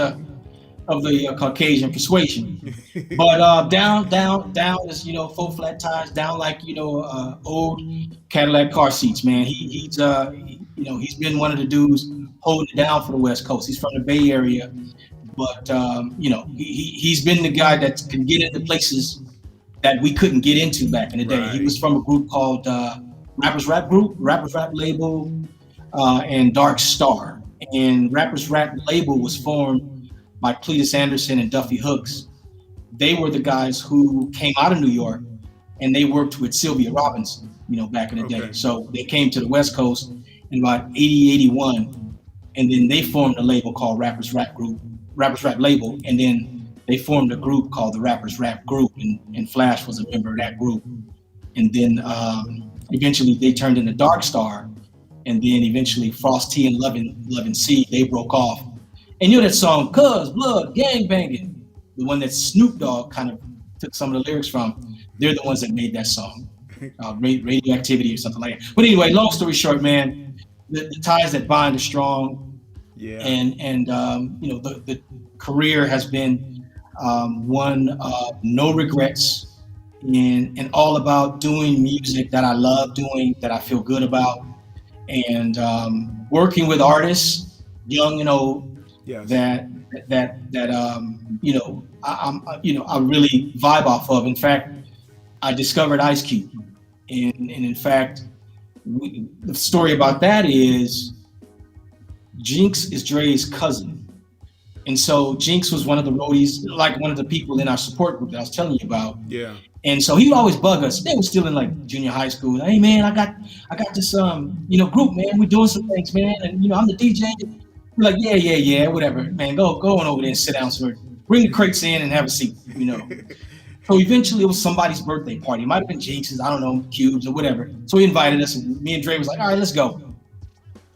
of the Caucasian persuasion. But down is, full flat tires, down like old Cadillac car seats, man. He's been one of the dudes holding it down for the West Coast. He's from the Bay Area, but he's been the guy that can get into places that we couldn't get into back in the day. Right. He was from a group called Rappers Rap Label, and Dark Star. And Rappers Rap Label was formed by Cletus Anderson and Duffy Hooks. They were the guys who came out of New York, and they worked with Sylvia Robinson, back in the day. So they came to the West Coast in about 80, 81, and then they formed a label called Rappers Rap Label, and then they formed a group called the Rappers Rap Group, and Flash was a member of that group. And then eventually they turned into Dark Star, and then eventually Frost T and Lovin' C, they broke off. And that song, Cuz, Blood, Gang Banging, the one that Snoop Dogg kind of took some of the lyrics from, they're the ones that made that song, Radioactivity or something like that. But anyway, long story short, man, the ties that bind are strong. Yeah. And the career has been one of no regrets and all about doing music that I love doing, that I feel good about, and working with artists, young and old, yes, that I really vibe off of. In fact, I discovered Ice Cube, and in fact, the story about that is Jinx is Dre's cousin. And so Jinx was one of the roadies, like one of the people in our support group that I was telling you about. Yeah. And so he would always bug us. They were still in like junior high school. Hey man, I got this group, man. We're doing some things, man. And I'm the DJ. We're like, yeah, whatever. Man, go on over there and sit down somewhere. Bring the crates in and have a seat, So eventually it was somebody's birthday party. It might have been Jinx's, I don't know, Cube's or whatever. So he invited us, and me and Dre was like, all right, let's go.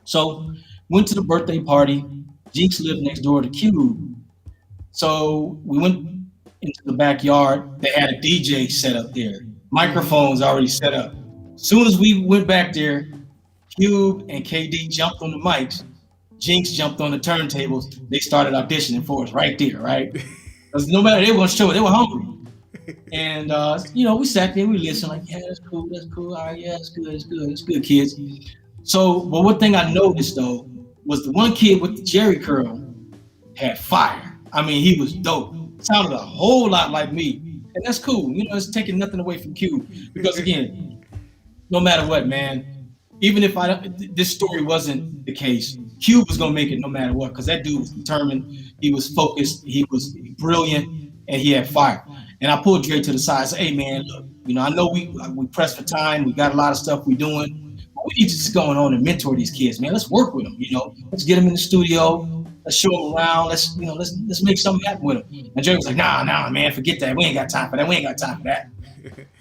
So went to the birthday party. Jinx lived next door to Cube. So we went into the backyard. They had a DJ set up there. Microphones already set up. As soon as we went back there, Cube and KD jumped on the mics. Jinx jumped on the turntables. They started auditioning for us right there, right? Because no matter, they were going to show it. They were hungry. And, we sat there, we listened like, yeah, that's cool. All right, yeah, it's good, kids. So, but one thing I noticed, though, was the one kid with the Jerry curl had fire. I mean, he was dope. Sounded a whole lot like me. And that's cool. It's taking nothing away from Cube. Because again, no matter what, man, even if this story wasn't the case, Cube was going to make it no matter what. Because that dude was determined. He was focused. He was brilliant. And he had fire. And I pulled Dre to the side and said, hey, man, look, I know we pressed for time. We got a lot of stuff we're doing. We need to just go on and mentor these kids, man. Let's work with them, Let's get them in the studio. Let's show them around. Let's make something happen with them. And Jerry was like, nah, man, forget that. We ain't got time for that.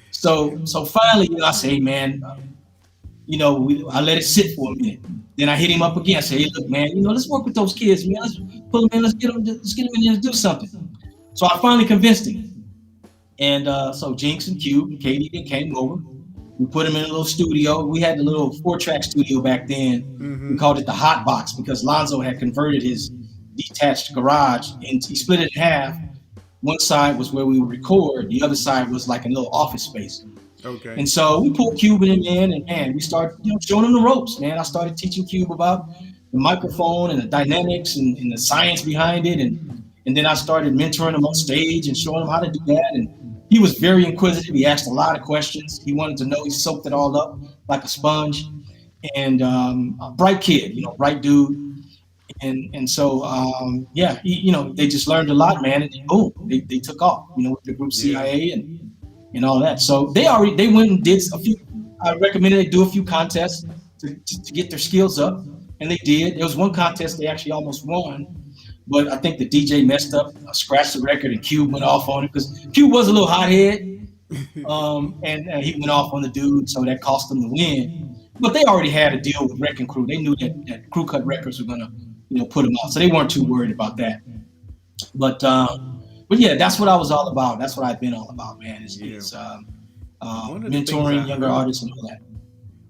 So finally, I say, hey, man, I let it sit for a minute. Then I hit him up again. I say, hey, look, man, let's work with those kids, man. Let's pull them in. Let's get them in there to do something. So I finally convinced him. And so Jinx and Cube and Katie came over. We put him in a little studio. We had the little 4-track studio back then. Mm-hmm. We called it the Hot Box because Lonzo had converted his detached garage and he split it in half. One side was where we would record. The other side was like a little office space. Okay. And so we pulled Cube in, and man, we started showing him the ropes, man. I started teaching Cube about the microphone and the dynamics and the science behind it. And then I started mentoring him on stage and showing him how to do that. And he was very inquisitive. He asked a lot of questions. He wanted to know. He soaked it all up like a sponge. And a bright kid, bright dude. And so they just learned a lot, man, and boom, they took off, with the group CIA and all that. So they went and did a few. I recommended they do a few contests to get their skills up, and they did. There was one contest they actually almost won, but I think the DJ messed up, scratched the record, and Cube went off on it because Cube was a little hothead, and he went off on the dude, so that cost them the win. But they already had a deal with Wreckin' Crew. They knew that Crew Cut Records were gonna, put them out, so they weren't too worried about that. But yeah, that's what I was all about. That's what I've been all about, man. It's mentoring younger artists and all that.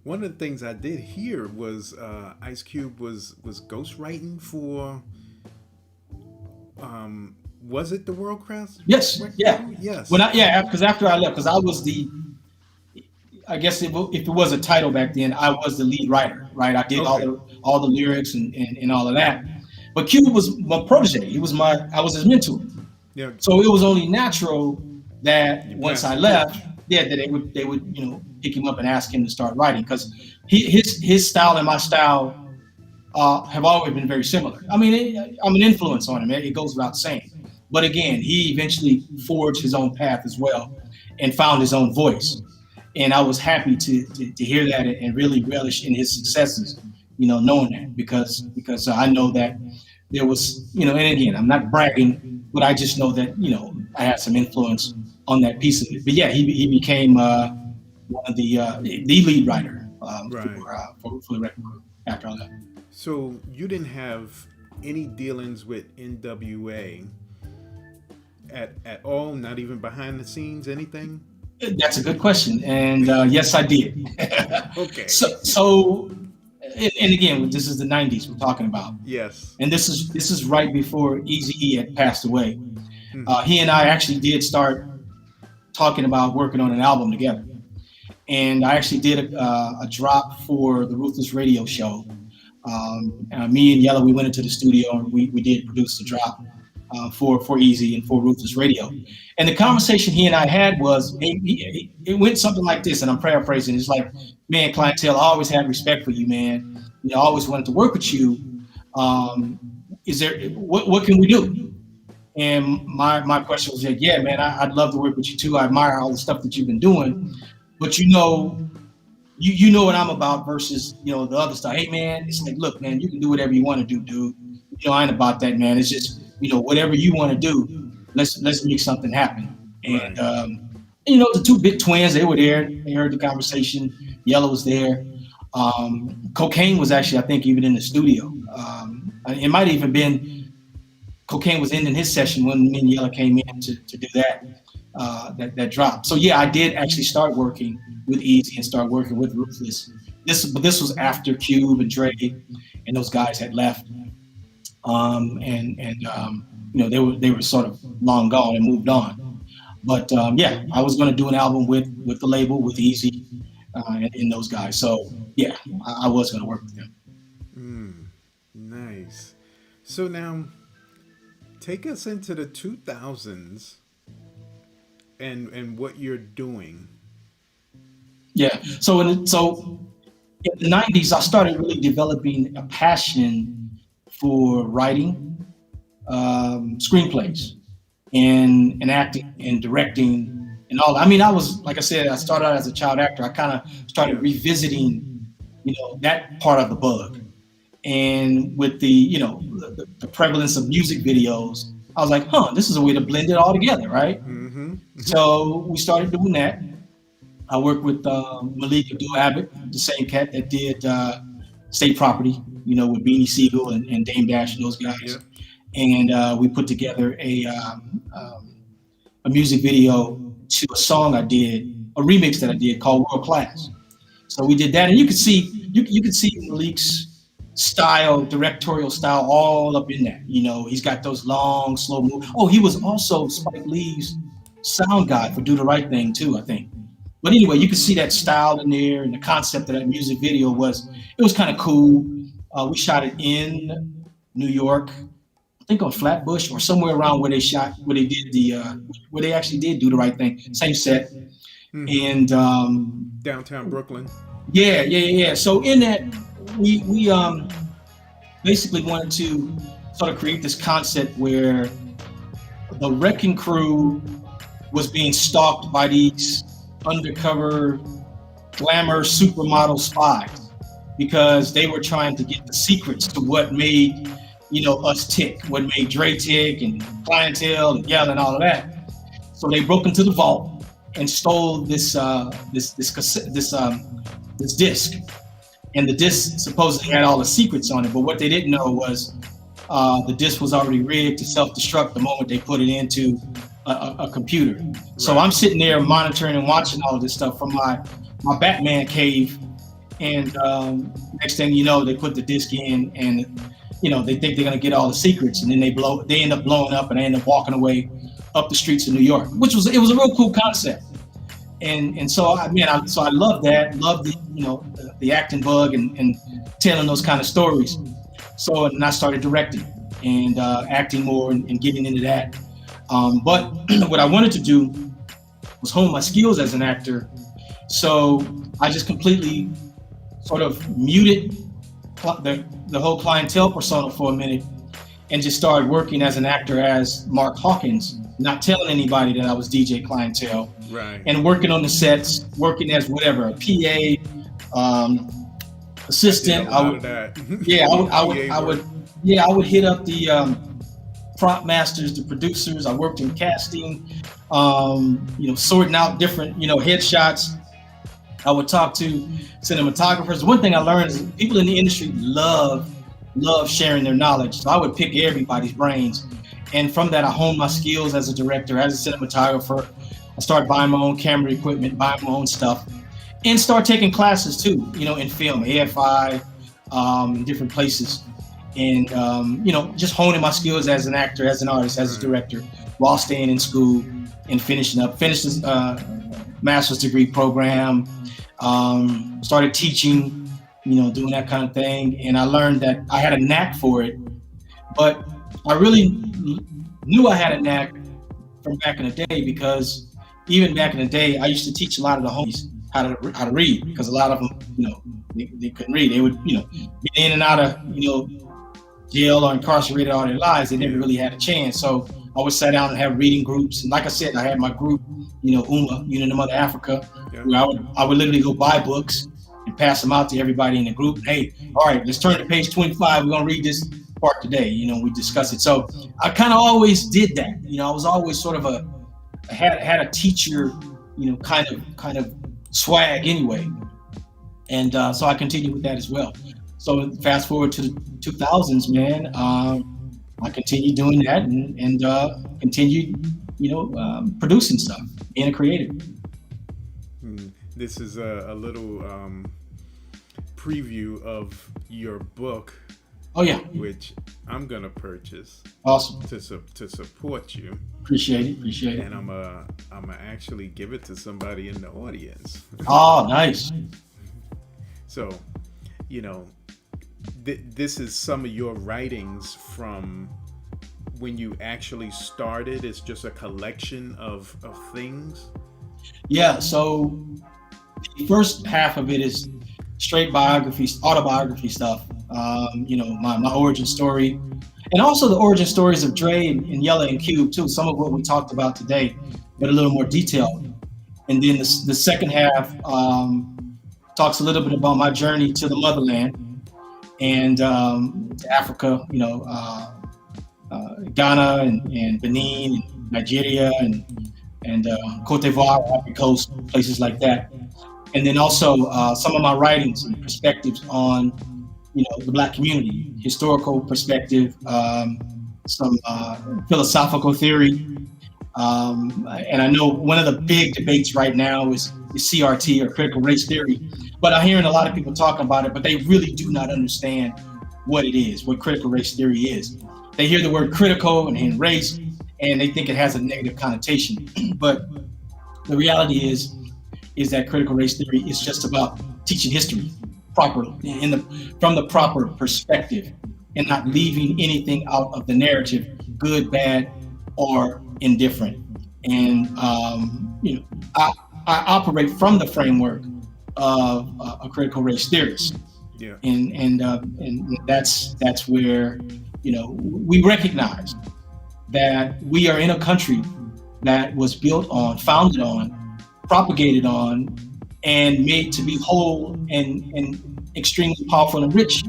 One of the things I did hear was Ice Cube was ghostwriting for. Was it the World Class? Yes. Yeah. Yes. Because after I left, because I was I guess if it was a title back then, I was the lead writer, right? I did all the lyrics and all of that. But Cube was my protege. I was his mentor. Yeah. So it was only natural that once I left, that they would pick him up and ask him to start writing, because his style and my style have always been very similar. I mean, I'm an influence on him. It goes without saying. But again, he eventually forged his own path as well and found his own voice. And I was happy to hear that and really relish in his successes, knowing that, because I know that there was, and again, I'm not bragging, but I just know that, I had some influence on that piece of it. But yeah, he became one of the lead writer for the Wreckin' Crew after all that. So you didn't have any dealings with NWA at all, not even behind the scenes, anything? That's a good question, and yes, I did. Okay. So, and again, this is the '90s we're talking about. Yes. And this is right before Eazy-E had passed away. Mm-hmm. He and I actually did start talking about working on an album together, and I actually did a drop for the Ruthless Radio show. Me and Yella, we went into the studio and we did produce the drop for Eazy and for Ruthless Radio. And the conversation he and I had was, it went something like this, and I'm paraphrasing. It's like, man, Cli-N-Tel, I always had respect for you, man. I always wanted to work with you. What can we do? And my question was like, yeah, man, I'd love to work with you too. I admire all the stuff that you've been doing, but you know what I'm about versus, the other stuff. Hey, man, it's like, look, man, you can do whatever you want to do, dude. I ain't about that, man. It's just, whatever you want to do, let's make something happen. And, the two big twins, they were there. They heard the conversation. Yellow was there. Cocaine was actually, I think, even in the studio. It might even been Cocaine was in his session when me and Yellow came in to do that drop. So yeah, I did actually start working with Eazy and start working with Ruthless. This was after Cube and Dre and those guys had left. They were sort of long gone and moved on. But I was going to do an album with the label, with Eazy and those guys. So yeah, I was going to work with them. Nice. So now, take us into the 2000s and what you're doing. Yeah. So in the 90s, I started really developing a passion for writing screenplays and acting and directing and all. I mean, I was, like I said, I started out as a child actor. I kind of started revisiting, that part of the bug. And with the prevalence of music videos, I was like, this is a way to blend it all together, right? Mm-hmm. So we started doing that. I worked with Malik Abdul-Abbott, the same cat that did State Property, with Beanie Siegel and Dame Dash and those guys. Yep. And we put together a music video to a song I did, a remix that I did called World Class. So we did that, and you could see Malik's style, directorial style, all up in that. He's got those long, slow moves. Oh, he was also Spike Lee's sound guy for Do the Right Thing too, I think. But anyway, you can see that style in there, and the concept of that music video was kind of cool. We shot it in New York, I think on Flatbush or somewhere around where they actually did Do the Right Thing. Same set. Mm-hmm. And downtown Brooklyn. Yeah. So in that, we basically wanted to sort of create this concept where the wrecking crew was being stalked by these undercover glamour supermodel spies because they were trying to get the secrets to what made, us tick, what made Dre tick and Cli-N-Tel and Yell and all of that. So they broke into the vault and stole this disc, and the disc supposedly had all the secrets on it. But what they didn't know was the disc was already rigged to self-destruct the moment they put it into a computer. Right. So I'm sitting there monitoring and watching all of this stuff from my Batman cave, and next thing you know, they put the disc in, and they think they're gonna get all the secrets, and then they end up blowing up, and they end up walking away up the streets of New York, which was a real cool concept. And so I love that, the acting bug and telling those kind of stories. So and I started directing and acting more and getting into that. But what I wanted to do was hone my skills as an actor. So I just completely sort of muted the whole Cli-N-Tel persona for a minute and just started working as an actor as Mark Hawkins, not telling anybody that I was DJ Cli-N-Tel. Right. And working on the sets, working as whatever, a PA, assistant. I would hit up the prop masters, the producers. I worked in casting, sorting out different, headshots. I would talk to cinematographers. One thing I learned is people in the industry love sharing their knowledge. So I would pick everybody's brains. And from that, I honed my skills as a director, as a cinematographer. I started buying my own camera equipment, buying my own stuff, and start taking classes too, in film, AFI, in different places. And, just honing my skills as an actor, as an artist, as a director, while staying in school and finished this master's degree program, started teaching, doing that kind of thing. And I learned that I had a knack for it, but I really knew I had a knack from back in the day, because even back in the day, I used to teach a lot of the homies how to read, because a lot of them, they couldn't read. They would, be in and out of, jail or incarcerated all their lives. They never really had a chance. So I would sit down and have reading groups. And like I said, I had my group, UMA, Union of Mother Africa, where I would literally go buy books and pass them out to everybody in the group. Hey, all right, let's turn to page 25. We're gonna read this part today. We discuss it. So I kind of always did that. I was always sort of had a teacher, kind of swag anyway. And so I continued with that as well. So fast forward to the 2000s, man, I continued doing that and continued, producing stuff, being a creative. This is a little preview of your book. Oh yeah. Which I'm gonna purchase. Awesome. To support you. Appreciate it. And I'm gonna actually give it to somebody in the audience. Oh, nice. So, this is some of your writings from when you actually started. It's just a collection of things. Yeah. So the first half of it is straight autobiography stuff. My origin story, and also the origin stories of Dre and Yella and Cube too. Some of what we talked about today, but a little more detailed. And then the second half talks a little bit about my journey to the motherland and to Africa. Ghana and Benin, and Nigeria, and Cote d'Ivoire, Ivory Coast, places like that. And then also some of my writings and perspectives on, the Black community, historical perspective, some philosophical theory. And I know one of the big debates right now is CRT, or critical race theory. But I'm hearing a lot of people talking about it, but they really do not understand what it is, what critical race theory is. They hear the word critical and race, and they think it has a negative connotation. But the reality is that critical race theory is just about teaching history properly, from the proper perspective, and not leaving anything out of the narrative, good, bad, or indifferent. And I operate from the framework of a critical race theorist. Yeah. And that's where, you know, we recognize that we are in a country that was built on, founded on, propagated on, and made to be whole and extremely powerful and rich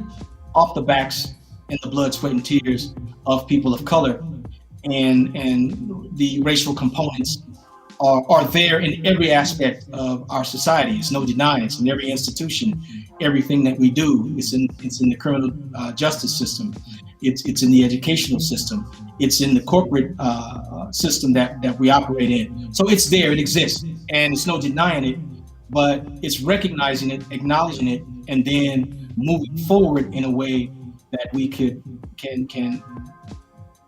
off the backs and the blood, sweat, and tears of people of color. And the racial components are there in every aspect of our society. It's no denying. It's in every institution, everything that we do. It's in the criminal justice system. It's in the educational system. It's in the corporate system that we operate in. So it's there. It exists, and it's no denying it. But it's recognizing it, acknowledging it, and then moving forward in a way that we can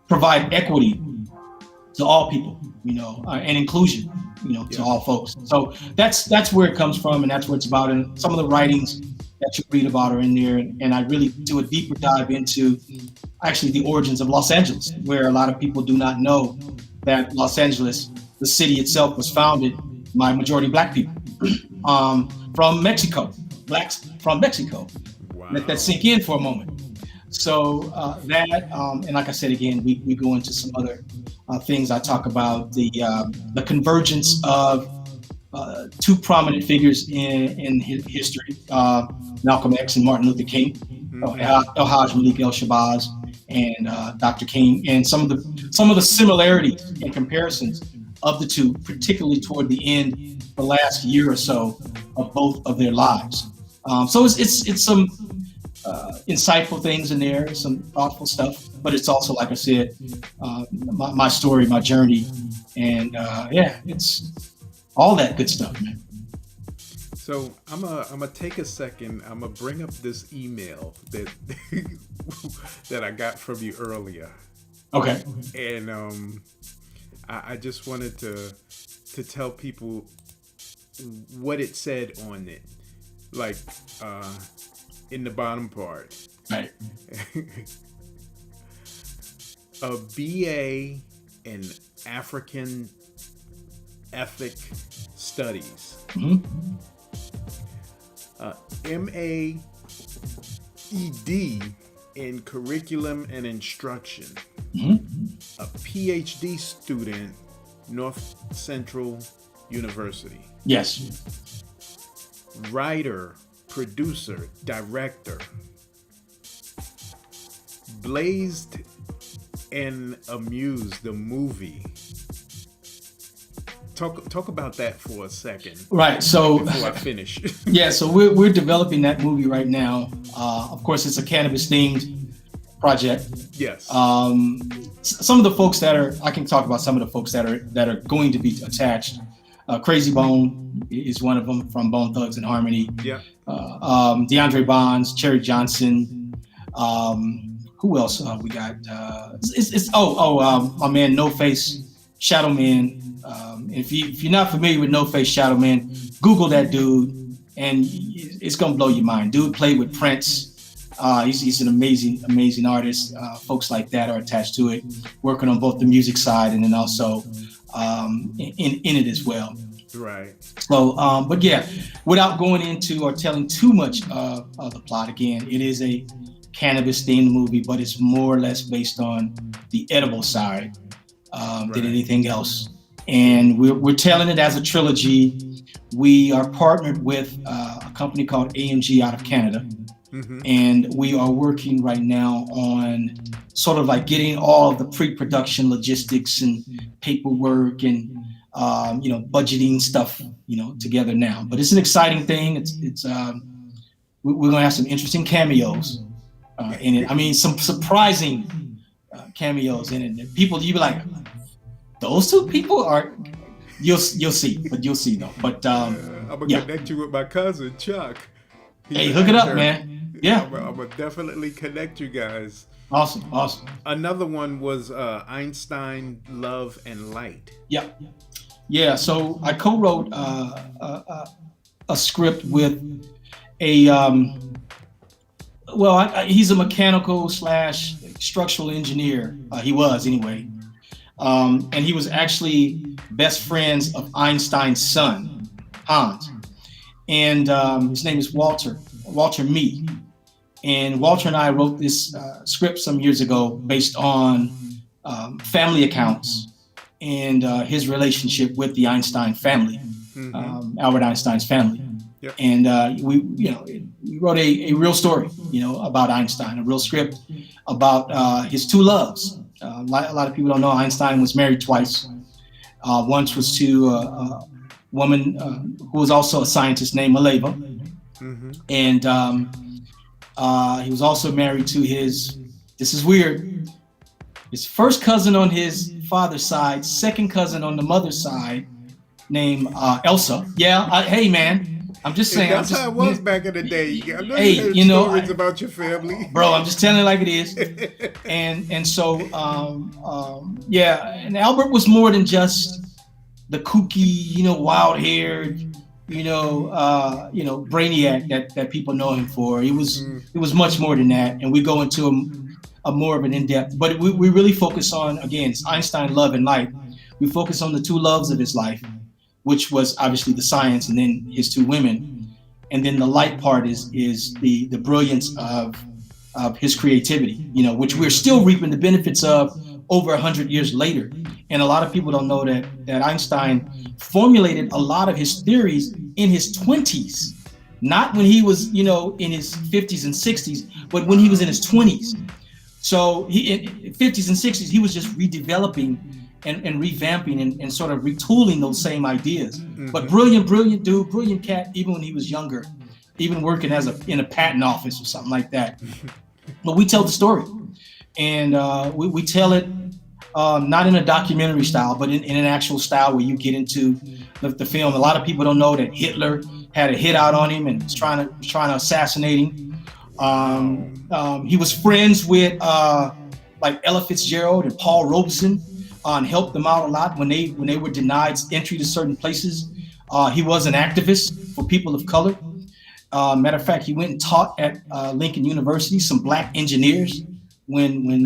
provide equity to all people, you know, and inclusion, you know, to all folks. So that's where it comes from, and that's what it's about. And some of the writings that you read about are in there. And I really do a deeper dive into actually the origins of Los Angeles, where a lot of people do not know that Los Angeles, the city itself, was founded by majority Black people from Mexico, Blacks from Mexico. Wow. Let that sink in for a moment. So and like I said, again, we go into some other things. I talk about the convergence of two prominent figures in history, Malcolm X and Martin Luther King, El-Haj Malik El-Shabazz and Dr. King, and some of the similarities and comparisons of the two, particularly toward the end, the last year or so of both of their lives. So it's some insightful things in there, some thoughtful stuff, but it's also, like I said, my story, my journey, and it's all that good stuff, man. So I'm gonna take a second. I'm gonna bring up this email that that I got from you earlier. Okay. And I just wanted to tell people what it said on it, like in the bottom part. Right. A BA in African Ethnic Studies. Mm-hmm. MAED in Curriculum and Instruction. Mm-hmm. A PhD student, North Central University. Yes. Writer, producer, director. Blazed and Amused, the movie. Talk about that for a second. Right. So before I finish. Yeah. So we're developing that movie right now. Of course, it's a cannabis themed project. Yes. Some of the folks I can talk about some of the folks that are going to be attached. Crazy Bone is one of them from Bone Thugs and Harmony. Yeah. DeAndre Bonds, Cherry Johnson. Who else we got? My man No Face, Shadow Man. If you're not familiar with No Face, Shadow Man, Google that dude, and it's gonna blow your mind. Dude played with Prince. He's an amazing artist. Folks like that are attached to it, working on both the music side and then also in it as well. Right. So, but yeah, without going into or telling too much of the plot, again, it is a cannabis themed movie, but it's more or less based on the edible side than anything else. And we're telling it as a trilogy. We are partnered with a company called AMG out of Canada. Mm-hmm. And we are working right now on sort of like getting all of the pre-production logistics and paperwork and budgeting stuff, together now. But it's an exciting thing. It's we're gonna have some interesting cameos in it. I mean, some surprising cameos in it. People, you be like, those two people are. You'll see though. But I'm gonna connect you with my cousin Chuck. Hey, hook it up, man. Yeah, I'm gonna definitely connect you guys. Awesome. Another one was Einstein, Love and Light. Yeah. So I co-wrote a script with a he's a mechanical / structural engineer. He was anyway, and he was actually best friends of Einstein's son, Hans, and his name is Walter Mee. And Walter and I wrote this script some years ago based on family accounts and his relationship with the Einstein family, Albert Einstein's family. Yep. And we wrote a real story, about Einstein, a real script about his two loves. A lot of people don't know Einstein was married twice. Once was to a woman who was also a scientist named Maleva. And he was also married to this is weird, his first cousin on his father's side, second cousin on the mother's side, named Elsa. Yeah, hey man, I'm just saying. That's how it was back in the day. I know Hey, you heard stories about your family. Bro, I'm just telling it like it is. And so, yeah, and Albert was more than just the kooky, wild-haired, brainiac that people know him for. It was much more than that, and we go into a more of an in-depth. But we really focus on, again, it's Einstein, love, and life. We focus on the two loves of his life, which was obviously the science, and then his two women, and then the light part is the brilliance of his creativity, which we're still reaping the benefits of over 100 years later. And a lot of people don't know that Einstein formulated a lot of his theories in his 20s, not when he was, in his 50s and 60s, but when he was in his 20s. So in 50s and 60s, he was just redeveloping and revamping and sort of retooling those same ideas. But brilliant dude, brilliant cat, even when he was younger, even working in a patent office or something like that. But we tell the story, and we tell it not in a documentary style, but in an actual style where you get into the film. A lot of people don't know that Hitler had a hit out on him and was trying to assassinate him. He was friends with like Ella Fitzgerald and Paul Robeson, and helped them out a lot when they were denied entry to certain places. He was an activist for people of color. Matter of fact, he went and taught at Lincoln University, some black engineers, when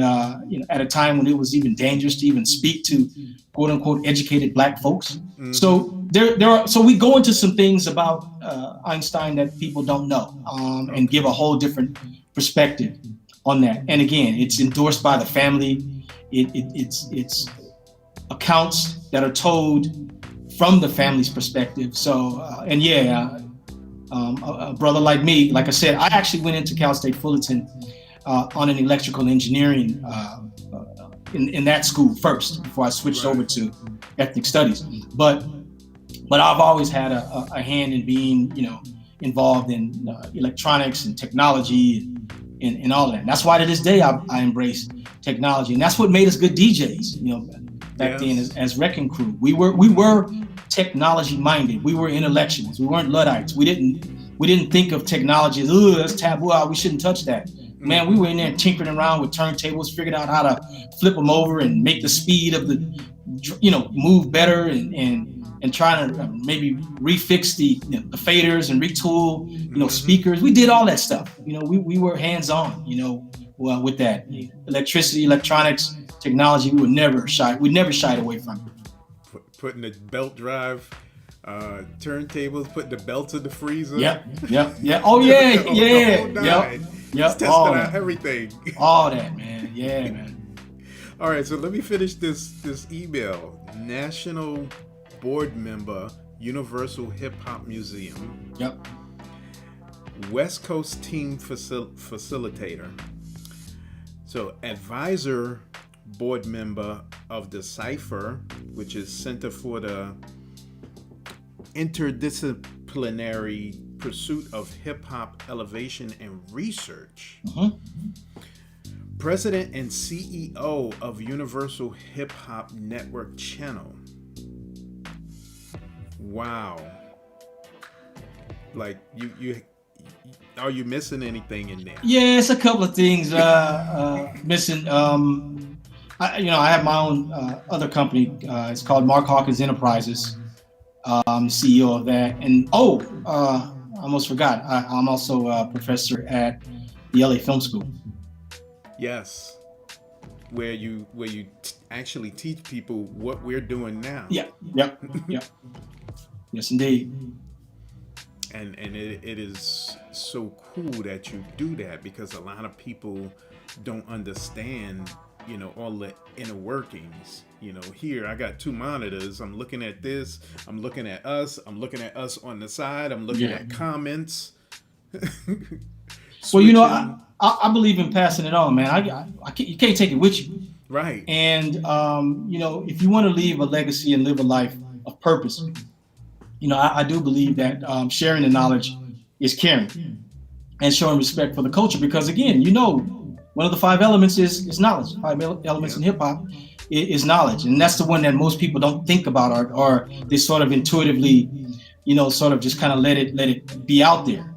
at a time when it was even dangerous to even speak to quote unquote educated black folks. So so we go into some things about Einstein that people don't know, and give a whole different perspective on that. And again, it's endorsed by the family. It's accounts that are told from the family's perspective. So, a brother like me, like I said, I actually went into Cal State Fullerton on an electrical engineering in that school first before I switched over to ethnic studies. But I've always had a hand in being, involved in electronics and technology and all that. And that's why to this day I embrace technology, and that's what made us good DJs. Back then as Wreckin Crew, we were technology minded. We were intellectuals. We weren't Luddites. We didn't think of technology as, oh, that's taboo. We shouldn't touch that. Man, we were in there tinkering around with turntables, figuring out how to flip them over and make the speed of the, move better and trying to maybe refix the faders and retool, speakers. We did all that stuff. We were hands on, with that electricity, electronics, technology. We never shied away from it. Putting the belt drive, turntables, putting the belts in the freezer. Yep. Oh yeah, Yep. Just testing out everything. All that, man. Yeah, man. All right, so let me finish this email. National Board Member, Universal Hip Hop Museum. Yep. West Coast Team Facilitator. So advisor, board member of the Cypher, which is Center for the Interdisciplinary Pursuit of Hip Hop Elevation and Research. President and CEO of Universal Hip Hop Network Channel. Wow. Like you are you missing anything in there? Yeah, it's a couple of things missing. I have my own other company. It's called Mark Hawkins Enterprises. I'm CEO of that. And I almost forgot. I'm also a professor at the LA Film School. Yes, where you actually teach people what we're doing now. Yeah. Yes, indeed. And it is so cool that you do that, because a lot of people don't understand, all the inner workings. Here I got 2 monitors. I'm looking at this. I'm looking at us. I'm looking at us on the side. I'm looking at comments. Well, I believe in passing it on, man. You can't take it with you. Right. And, if you want to leave a legacy and live a life of purpose, I do believe that sharing the knowledge is caring and showing respect for the culture. Because, again, one of the 5 elements is knowledge. 5 elements in hip hop is knowledge. And that's the one that most people don't think about, or they sort of intuitively, sort of just kind of let it be out there.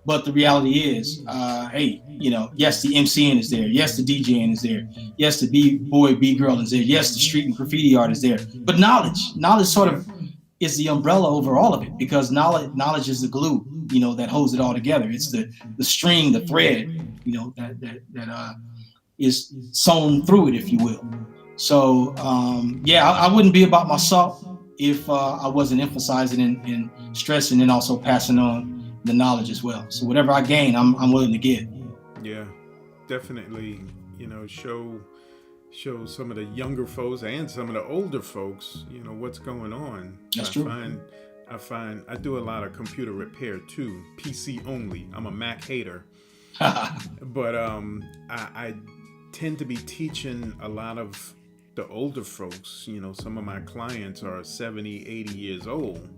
But the reality is, hey, yes, the MCing is there. Yes, the DJing is there. Yes, the B-boy, B-girl is there. Yes, the street and graffiti art is there. But knowledge sort of is the umbrella over all of it, because knowledge is the glue, that holds it all together. It's the string, the thread, that is sewn through it, if you will. So, I wouldn't be about myself if I wasn't emphasizing and stressing and also passing on the knowledge as well. So whatever I gain, I'm willing to give. Yeah, definitely. Show some of the younger folks and some of the older folks, what's going on. That's true. I do a lot of computer repair too, PC only. I'm a Mac hater. But I tend to be teaching a lot of the older folks. Some of my clients are 70, 80 years old.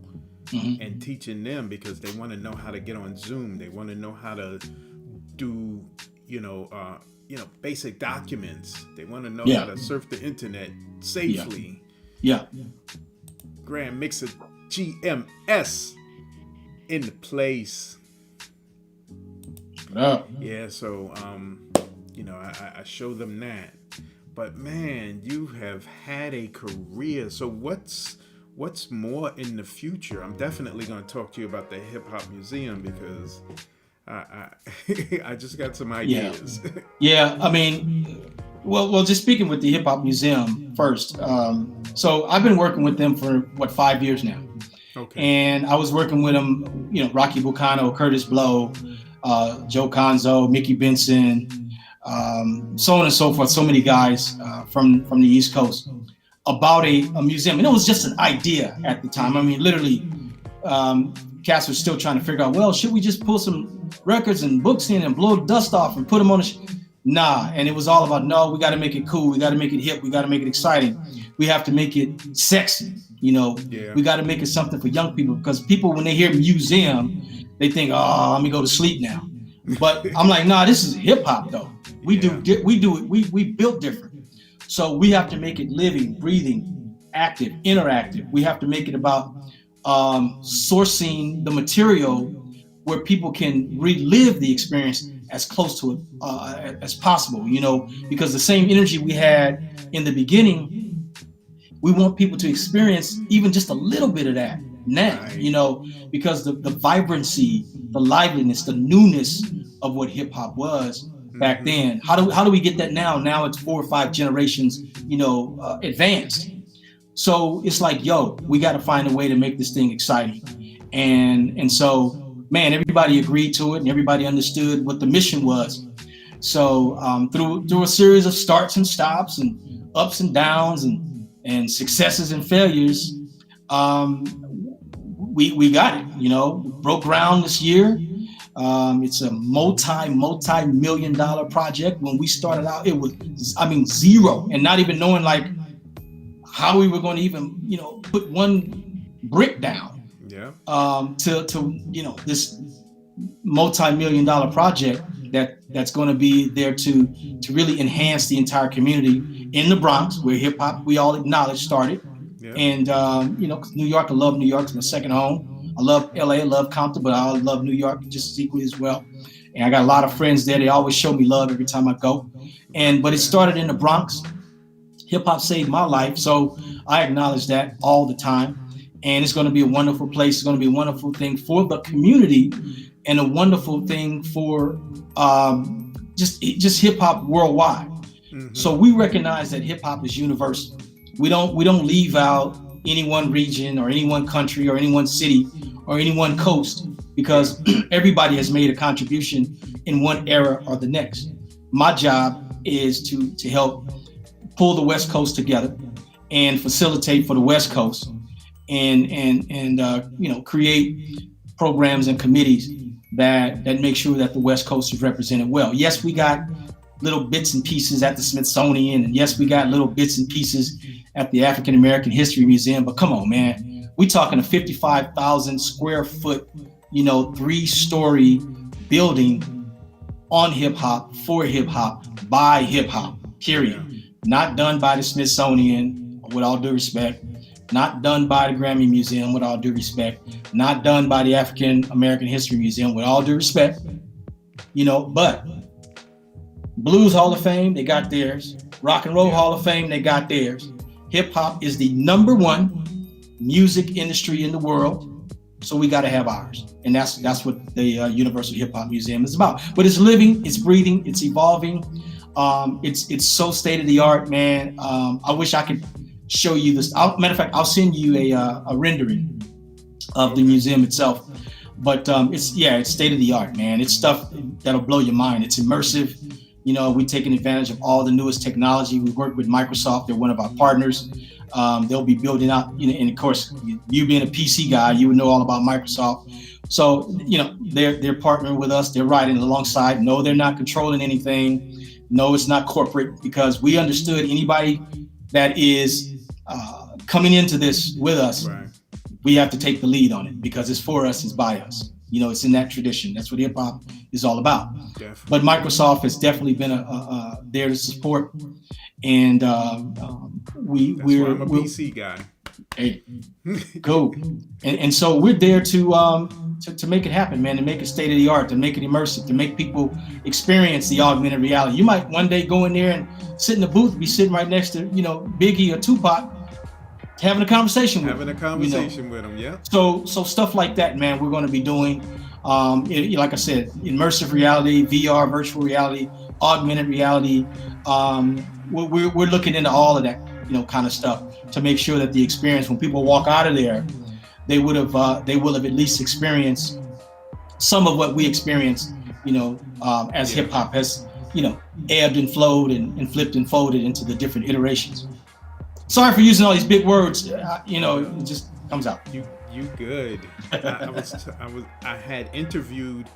Mm-hmm. And teaching them, because they want to know how to get on Zoom. They want to know how to do, basic documents. They want to know how to surf the internet safely. Yeah. Grand Mixer GMS in the place. Yeah, so I show them that. But man, you have had a career. So what's more in the future? I'm definitely going to talk to you about the Hip Hop Museum, because I just got some ideas. Yeah. I mean, well, just speaking with the Hip Hop Museum first. So I've been working with them for 5 years now. Okay. And I was working with them, Rocky Bucano, Curtis Blow, Joe Conzo, Mickey Benson, so on and so forth. So many guys from the East Coast, about a museum. And it was just an idea at the time. I mean, literally, Cass was still trying to figure out, well, should we just pull some records and books in and blow dust off and put them on Nah. And it was all about, no, we got to make it cool. We got to make it hip. We got to make it exciting. We have to make it sexy. We got to make it something for young people, because people, when they hear museum, they think, oh, let me go to sleep now. But I'm like, nah, this is hip hop though. We built different. So we have to make it living, breathing, active, interactive. We have to make it about sourcing the material where people can relive the experience as close to it as possible, because the same energy we had in the beginning, we want people to experience even just a little bit of that now, because the vibrancy, the liveliness, the newness of what hip hop was back then. How do we get that now? Now it's 4 or 5 generations, advanced. So it's like, we got to find a way to make this thing exciting. And so, man, everybody agreed to it and everybody understood what the mission was. So through a series of starts and stops and ups and downs and successes and failures, we got it, broke ground this year. It's a multi-million-dollar project. When we started out, it was, zero, and not even knowing how we were going to even, put one brick down. Yeah. To this multi-million-dollar project that's going to be there to really enhance the entire community in the Bronx, where hip hop, we all acknowledge, started. Yeah. And 'cause New York, I love New York. It's my second home. I love LA, I love Compton, but I love New York just as equally as well. And I got a lot of friends there. They always show me love every time I go. But it started in the Bronx. Hip hop saved my life, so I acknowledge that all the time. And it's going to be a wonderful place. It's going to be a wonderful thing for the community, and a wonderful thing for just hip hop worldwide. Mm-hmm. So we recognize that hip hop is universal. We don't leave out any one region or any one country or any one city or any one coast. because everybody has made a contribution in one era or the next. My job is to help pull the West Coast together and facilitate for the West Coast, and create programs and committees that make sure that the West Coast is represented well. Yes, we got little bits and pieces at the Smithsonian, and yes, we got little bits and pieces at the African American History Museum, but come on, man, we talking a 55,000 square foot, 3-story building on hip hop, for hip hop, by hip hop, period. Yeah. Not done by the Smithsonian, with all due respect. Not done by the Grammy Museum, with all due respect. Not done by the African American History Museum, with all due respect. But Blues Hall of Fame, they got theirs. Rock and Roll Hall of Fame, they got theirs. Hip hop is the #1 music industry in the world, so we got to have ours. And that's what the Universal Hip Hop Museum is about. But it's living, it's breathing, it's evolving. It's so state of the art, man. I wish I could show you this. Matter of fact, I'll send you a rendering of the museum itself. But it's state of the art, man. It's stuff that'll blow your mind. It's immersive. We're taking advantage of all the newest technology. We work with Microsoft. They're one of our partners. They'll be building out, and of course, you being a PC guy, you would know all about Microsoft. So, they're partnering with us. They're riding alongside. No, they're not controlling anything. No, it's not corporate, because we understood anybody that is coming into this with us, right, we have to take the lead on it, because it's for us, it's by us. It's in that tradition. That's what hip hop is all about. Definitely. But Microsoft has definitely been there to support, and we're I'm a PC guy. Hey, cool. And so we're there to make it happen, man, to make it state of the art, to make it immersive, to make people experience the augmented reality. You might one day go in there and sit in the booth, be sitting right next to, Biggie or Tupac, having a conversation with them, yeah. So stuff like that, man, we're going to be doing. Like I said, immersive reality, VR, virtual reality, augmented reality. We're looking into all of that, kind of stuff, to make sure that the experience, when people walk out of there, they will have at least experienced some of what we experienced, as hip hop has, ebbed and flowed and flipped and folded into the different iterations. Sorry for using all these big words. It just comes out. You good. I had interviewed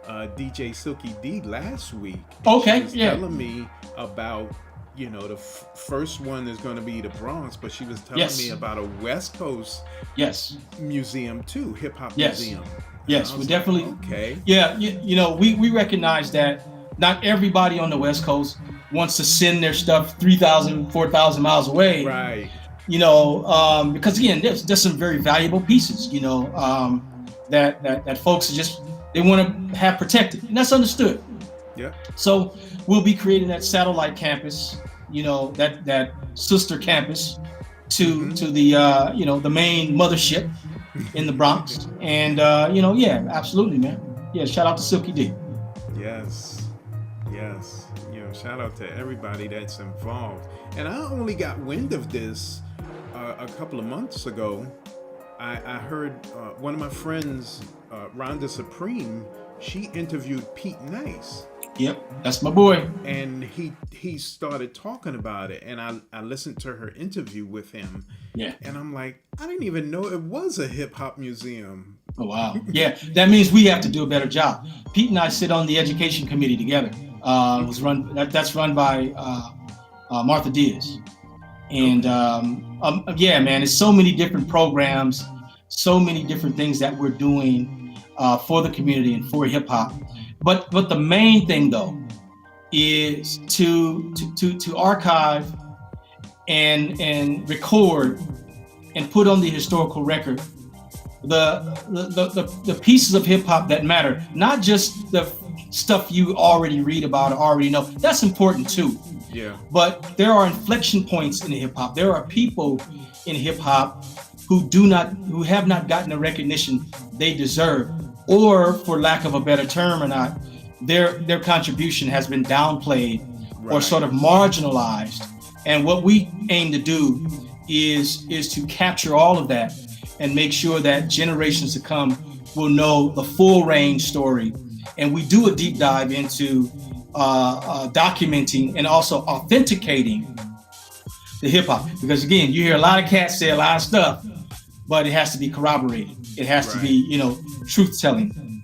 DJ Silky D last week. Okay, she was telling me about, the first one is going to be the Bronx, but she was telling me about a West Coast museum too, hip hop museum. Yes, we definitely. Okay. Yeah, we recognize that not everybody on the West Coast wants to send their stuff 3,000, 4,000 miles away. Right. Because again, there's some very valuable pieces, that folks they want to have protected, and that's understood. Yeah. So we'll be creating that satellite campus, that sister campus to the the main mothership in the Bronx, and absolutely, man. Yeah, shout out to Silky D. Yes. Shout out to everybody that's involved. And I only got wind of this a couple of months ago. I heard one of my friends, Rhonda Supreme, she interviewed Pete Nice. Yep, that's my boy. And he started talking about it, and I listened to her interview with him. Yeah. And I'm like, I didn't even know it was a hip hop museum. Oh wow. Yeah, that means we have to do a better job. Pete and I sit on the education committee together. That's run by Martha Diaz. And man, it's so many different programs, so many different things that we're doing for the community and for hip hop. But the main thing though is to archive and record and put on the historical record the pieces of hip hop that matter, not just the stuff you already read about or already know. That's important too. Yeah. But there are inflection points in hip hop. There are people in hip hop who have not gotten the recognition they deserve, or for lack of a better term or not, their contribution has been downplayed or sort of marginalized. And what we aim to do is to capture all of that and make sure that generations to come will know the full range story. And we do a deep dive into documenting and also authenticating the hip hop. Because again, you hear a lot of cats say a lot of stuff, but it has to be corroborated. It has to be, truth telling.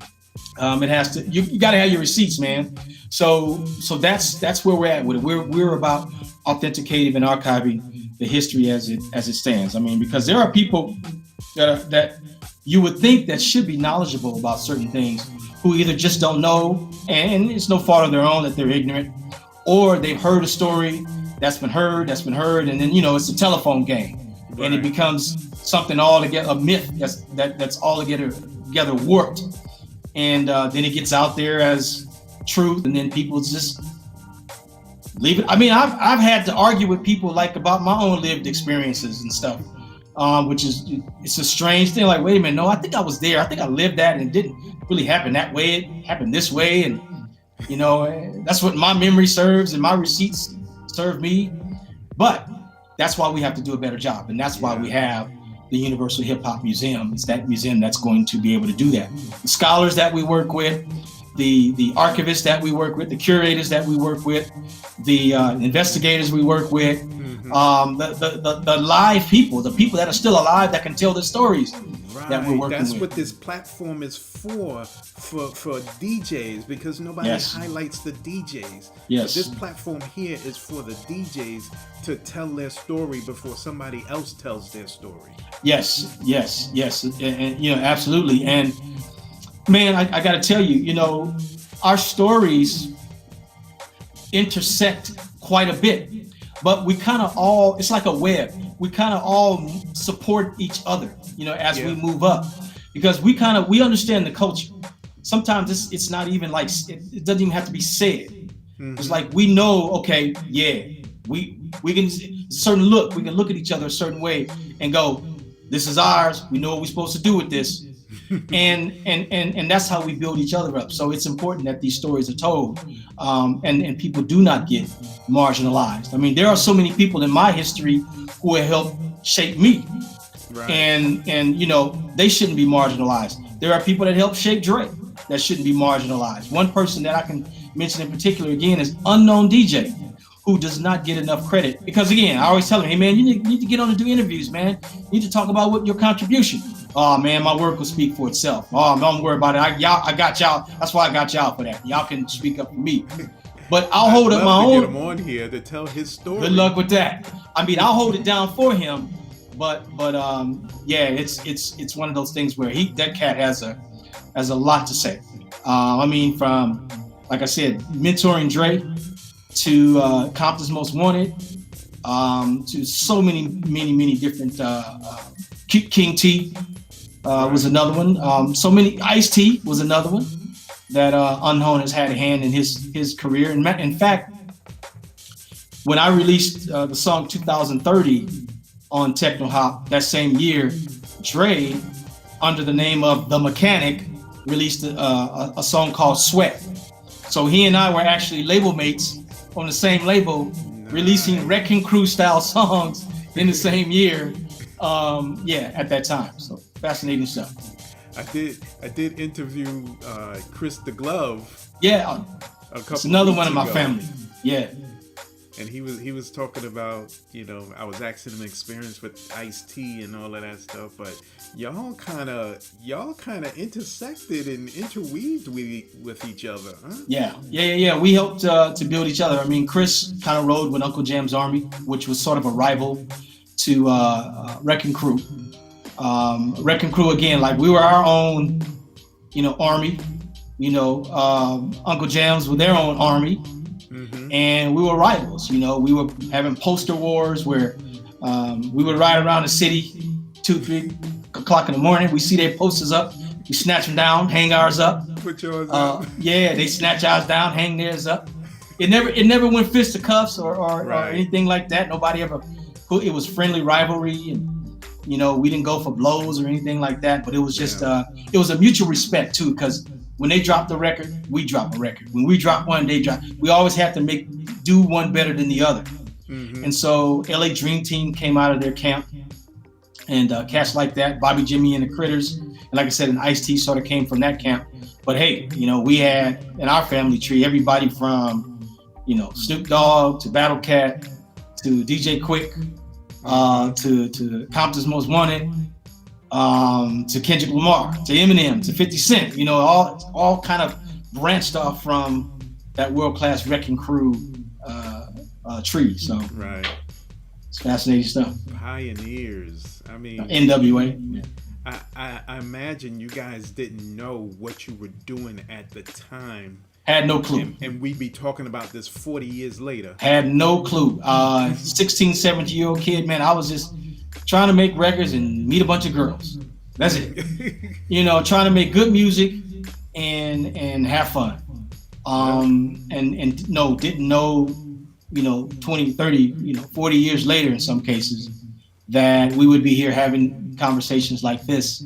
It has to. You got to have your receipts, man. So that's where we're at with it. We're about authenticating and archiving the history as it stands. I mean, because there are people that you would think that should be knowledgeable about certain things, who either just don't know, and it's no fault of their own that they're ignorant, or they've heard a story that's been heard, and then it's a telephone game, and it becomes something altogether, a myth that's altogether warped, and then it gets out there as truth, and then people just leave it. I mean, I've had to argue with people like about my own lived experiences and stuff, which is, it's a strange thing. Like, wait a minute, no, I think I was there. I think I lived that, and it didn't really happen that way. It happened this way, and that's what my memory serves, and my receipts serve me. But that's why we have to do a better job, and that's why we have the Universal Hip Hop Museum. It's that museum that's going to be able to do that. The scholars that we work with, the archivists that we work with, the curators that we work with, the investigators we work with, the live people, the people that are still alive that can tell the stories that we're working with. That's what this platform is for DJs, because nobody highlights the DJs. Yes. So this platform here is for the DJs to tell their story before somebody else tells their story. Yes, and absolutely. And man, I got to tell you, our stories intersect quite a bit, but we kind of all, it's like a web. We kind of all support each other, as we move up, because we understand the culture. Sometimes it's not even like, it doesn't even have to be said. Mm-hmm. It's like, we know, okay, we can we can look at each other a certain way and go, this is ours. We know what we're supposed to do with this. and that's how we build each other up. So it's important that these stories are told, and people do not get marginalized. I mean, there are so many people in my history who have helped shape me, and they shouldn't be marginalized. There are people that helped shape Dre that shouldn't be marginalized. One person that I can mention in particular again is Unknown DJ, who does not get enough credit, because again, I always tell him, hey man, you need to get on and do interviews, man. You need to talk about what your contribution. Oh man, my work will speak for itself. Oh, don't worry about it. I got y'all. That's why I got y'all for that. Y'all can speak up for me. But I'll hold up my own. Get him on here to tell his story. Good luck with that. I mean, I'll hold it down for him. But it's one of those things where that cat has a lot to say. I mean, from, like I said, mentoring Dre to Compton's Most Wanted, to so many different King T. Was another one. So many. Ice-T was another one that Unknown has had a hand in his career. And in fact, when I released the song 2030 on Techno Hop that same year, Dre, under the name of The Mechanic, released a song called Sweat. So he and I were actually label mates on the same label, releasing Wreckin' Crew style songs in the same year. At that time. So fascinating stuff. I did interview Chris the Glove. Yeah, it's another one of my family. Yeah. And he was talking about, I was asking him experience with Ice-T and all of that stuff, but y'all kind of intersected and interweaved with each other, huh? Yeah. We helped to build each other. I mean, Chris kind of rode with Uncle Jam's Army, which was sort of a rival to Wreckin' Crew. Wreckin' Crew, again, like we were our own, army. Uncle Jam's with their own army. Mm-hmm. And we were rivals. We were having poster wars where we would ride around the city 2-3 o'clock in the morning. We see their posters up, we snatch them down, hang ours up. Put yours up. Yeah, they snatch ours down, hang theirs up. It never went fisticuffs or anything like that. Nobody ever. It was friendly rivalry, and we didn't go for blows or anything like that. But it was just it was a mutual respect too, because when they dropped the record, we dropped the record. When we dropped one, they dropped. We always have to do one better than the other. Mm-hmm. And so LA Dream Team came out of their camp, and cats like that. Bobby Jimmy and the Critters, and like I said, an Ice-T sort of came from that camp. But hey, we had in our family tree everybody from Snoop Dogg to Battle Cat to DJ Quick to Compton's Most Wanted, to Kendrick Lamar, to Eminem, to 50 Cent. All kind of branched off from that World Class Wreckin Crew tree. So right, it's fascinating stuff. Pioneers. I mean, NWA. I imagine you guys didn't know what you were doing at the time. Had no clue. And we be talking about this 40 years later. Had no clue. 16, 17-year-old kid, man, I was just trying to make records and meet a bunch of girls. That's it. Trying to make good music and have fun. And no, didn't know, 20, 30, 40 years later in some cases, that we would be here having conversations like this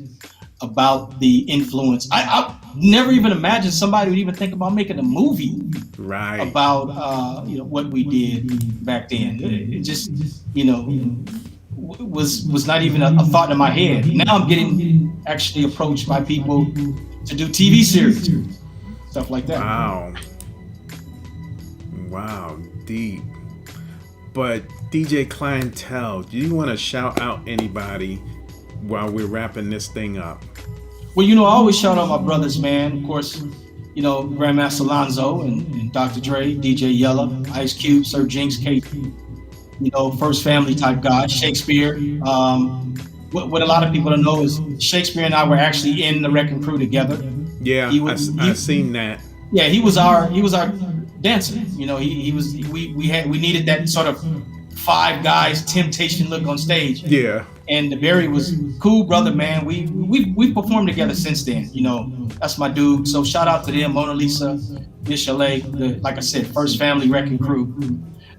about the influence. I never even imagined somebody would even think about making a movie about what we did back then. It just was not even a thought in my head. Now I'm getting actually approached by people to do TV series, stuff like that. Wow, deep. But DJ Cli-N-Tel, do you want to shout out anybody while we're wrapping this thing up? Well, I always shout out my brothers, man. Of course, Grandmaster Lonzo and Dr. Dre, DJ Yella, Ice Cube, Sir Jinx, KP, first family type guy, Shakespeare. What a lot of people don't know is Shakespeare and I were actually in the Wreckin' Crew together. Yeah, I've seen that. Yeah, he was our dancer. We needed that sort of five guys temptation look on stage. Yeah. And Barry was cool, brother, man. We performed together since then. That's my dude. So shout out to them, Mona Lisa, Miss Chalet, like I said, first family Wreckin' Crew.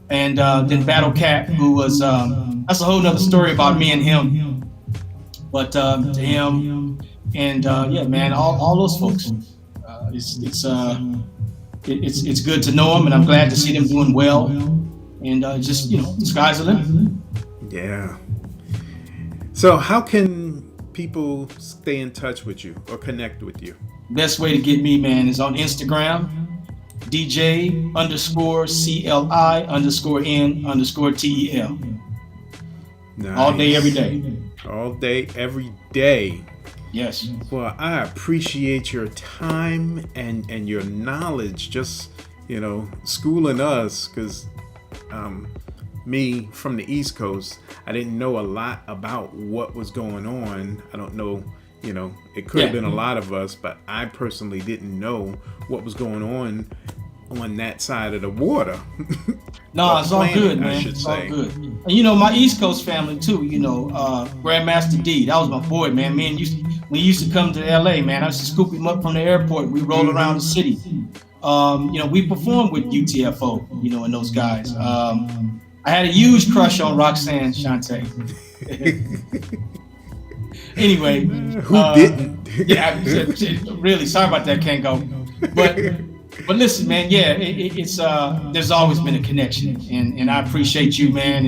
And then Battle Cat, who was that's a whole nother story about me and him. But to him and yeah, man, all those folks. It's good to know them, and I'm glad to see them doing well. And just the sky's the limit. Yeah. So how can people stay in touch with you or connect with you? Best way to get me, man, is on Instagram, DJ_CLI_N_TEL. Nice. All day, every day. All day, every day. Yes. Well, I appreciate your time and your knowledge, just, schooling us, because me from the East Coast, I didn't know a lot about what was going on. I don't know, it could have been a lot of us, but I personally didn't know what was going on that side of the water. No, it's all good, man. I should say. All good. And my East Coast family too, Grandmaster D, that was my boy, man. When he used to come to LA, man, I used to scoop him up from the airport. We roll around the city. We performed with UTFO, and those guys. I had a huge crush on Roxanne Shante. Anyway. Who didn't? Yeah, really, sorry about that, Kango. But listen, man, yeah, it's there's always been a connection, and I appreciate you, man,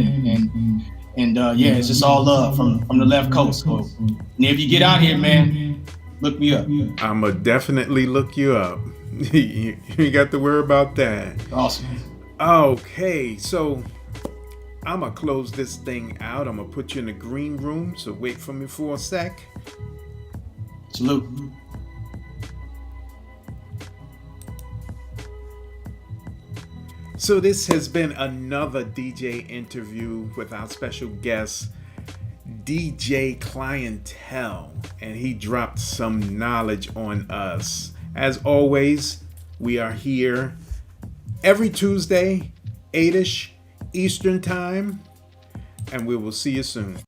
and yeah, it's just all love from the left coast. And if you get out here, man, look me up. I'ma definitely look you up. You ain't got to worry about that. Awesome. Okay, so I'm gonna close this thing out. I'm gonna put you in the green room, so wait for me for a sec. Salute. So this has been another DJ interview with our special guest, DJ Cli-N-Tel, and he dropped some knowledge on us. As always, we are here every Tuesday, 8-ish Eastern time, and we will see you soon.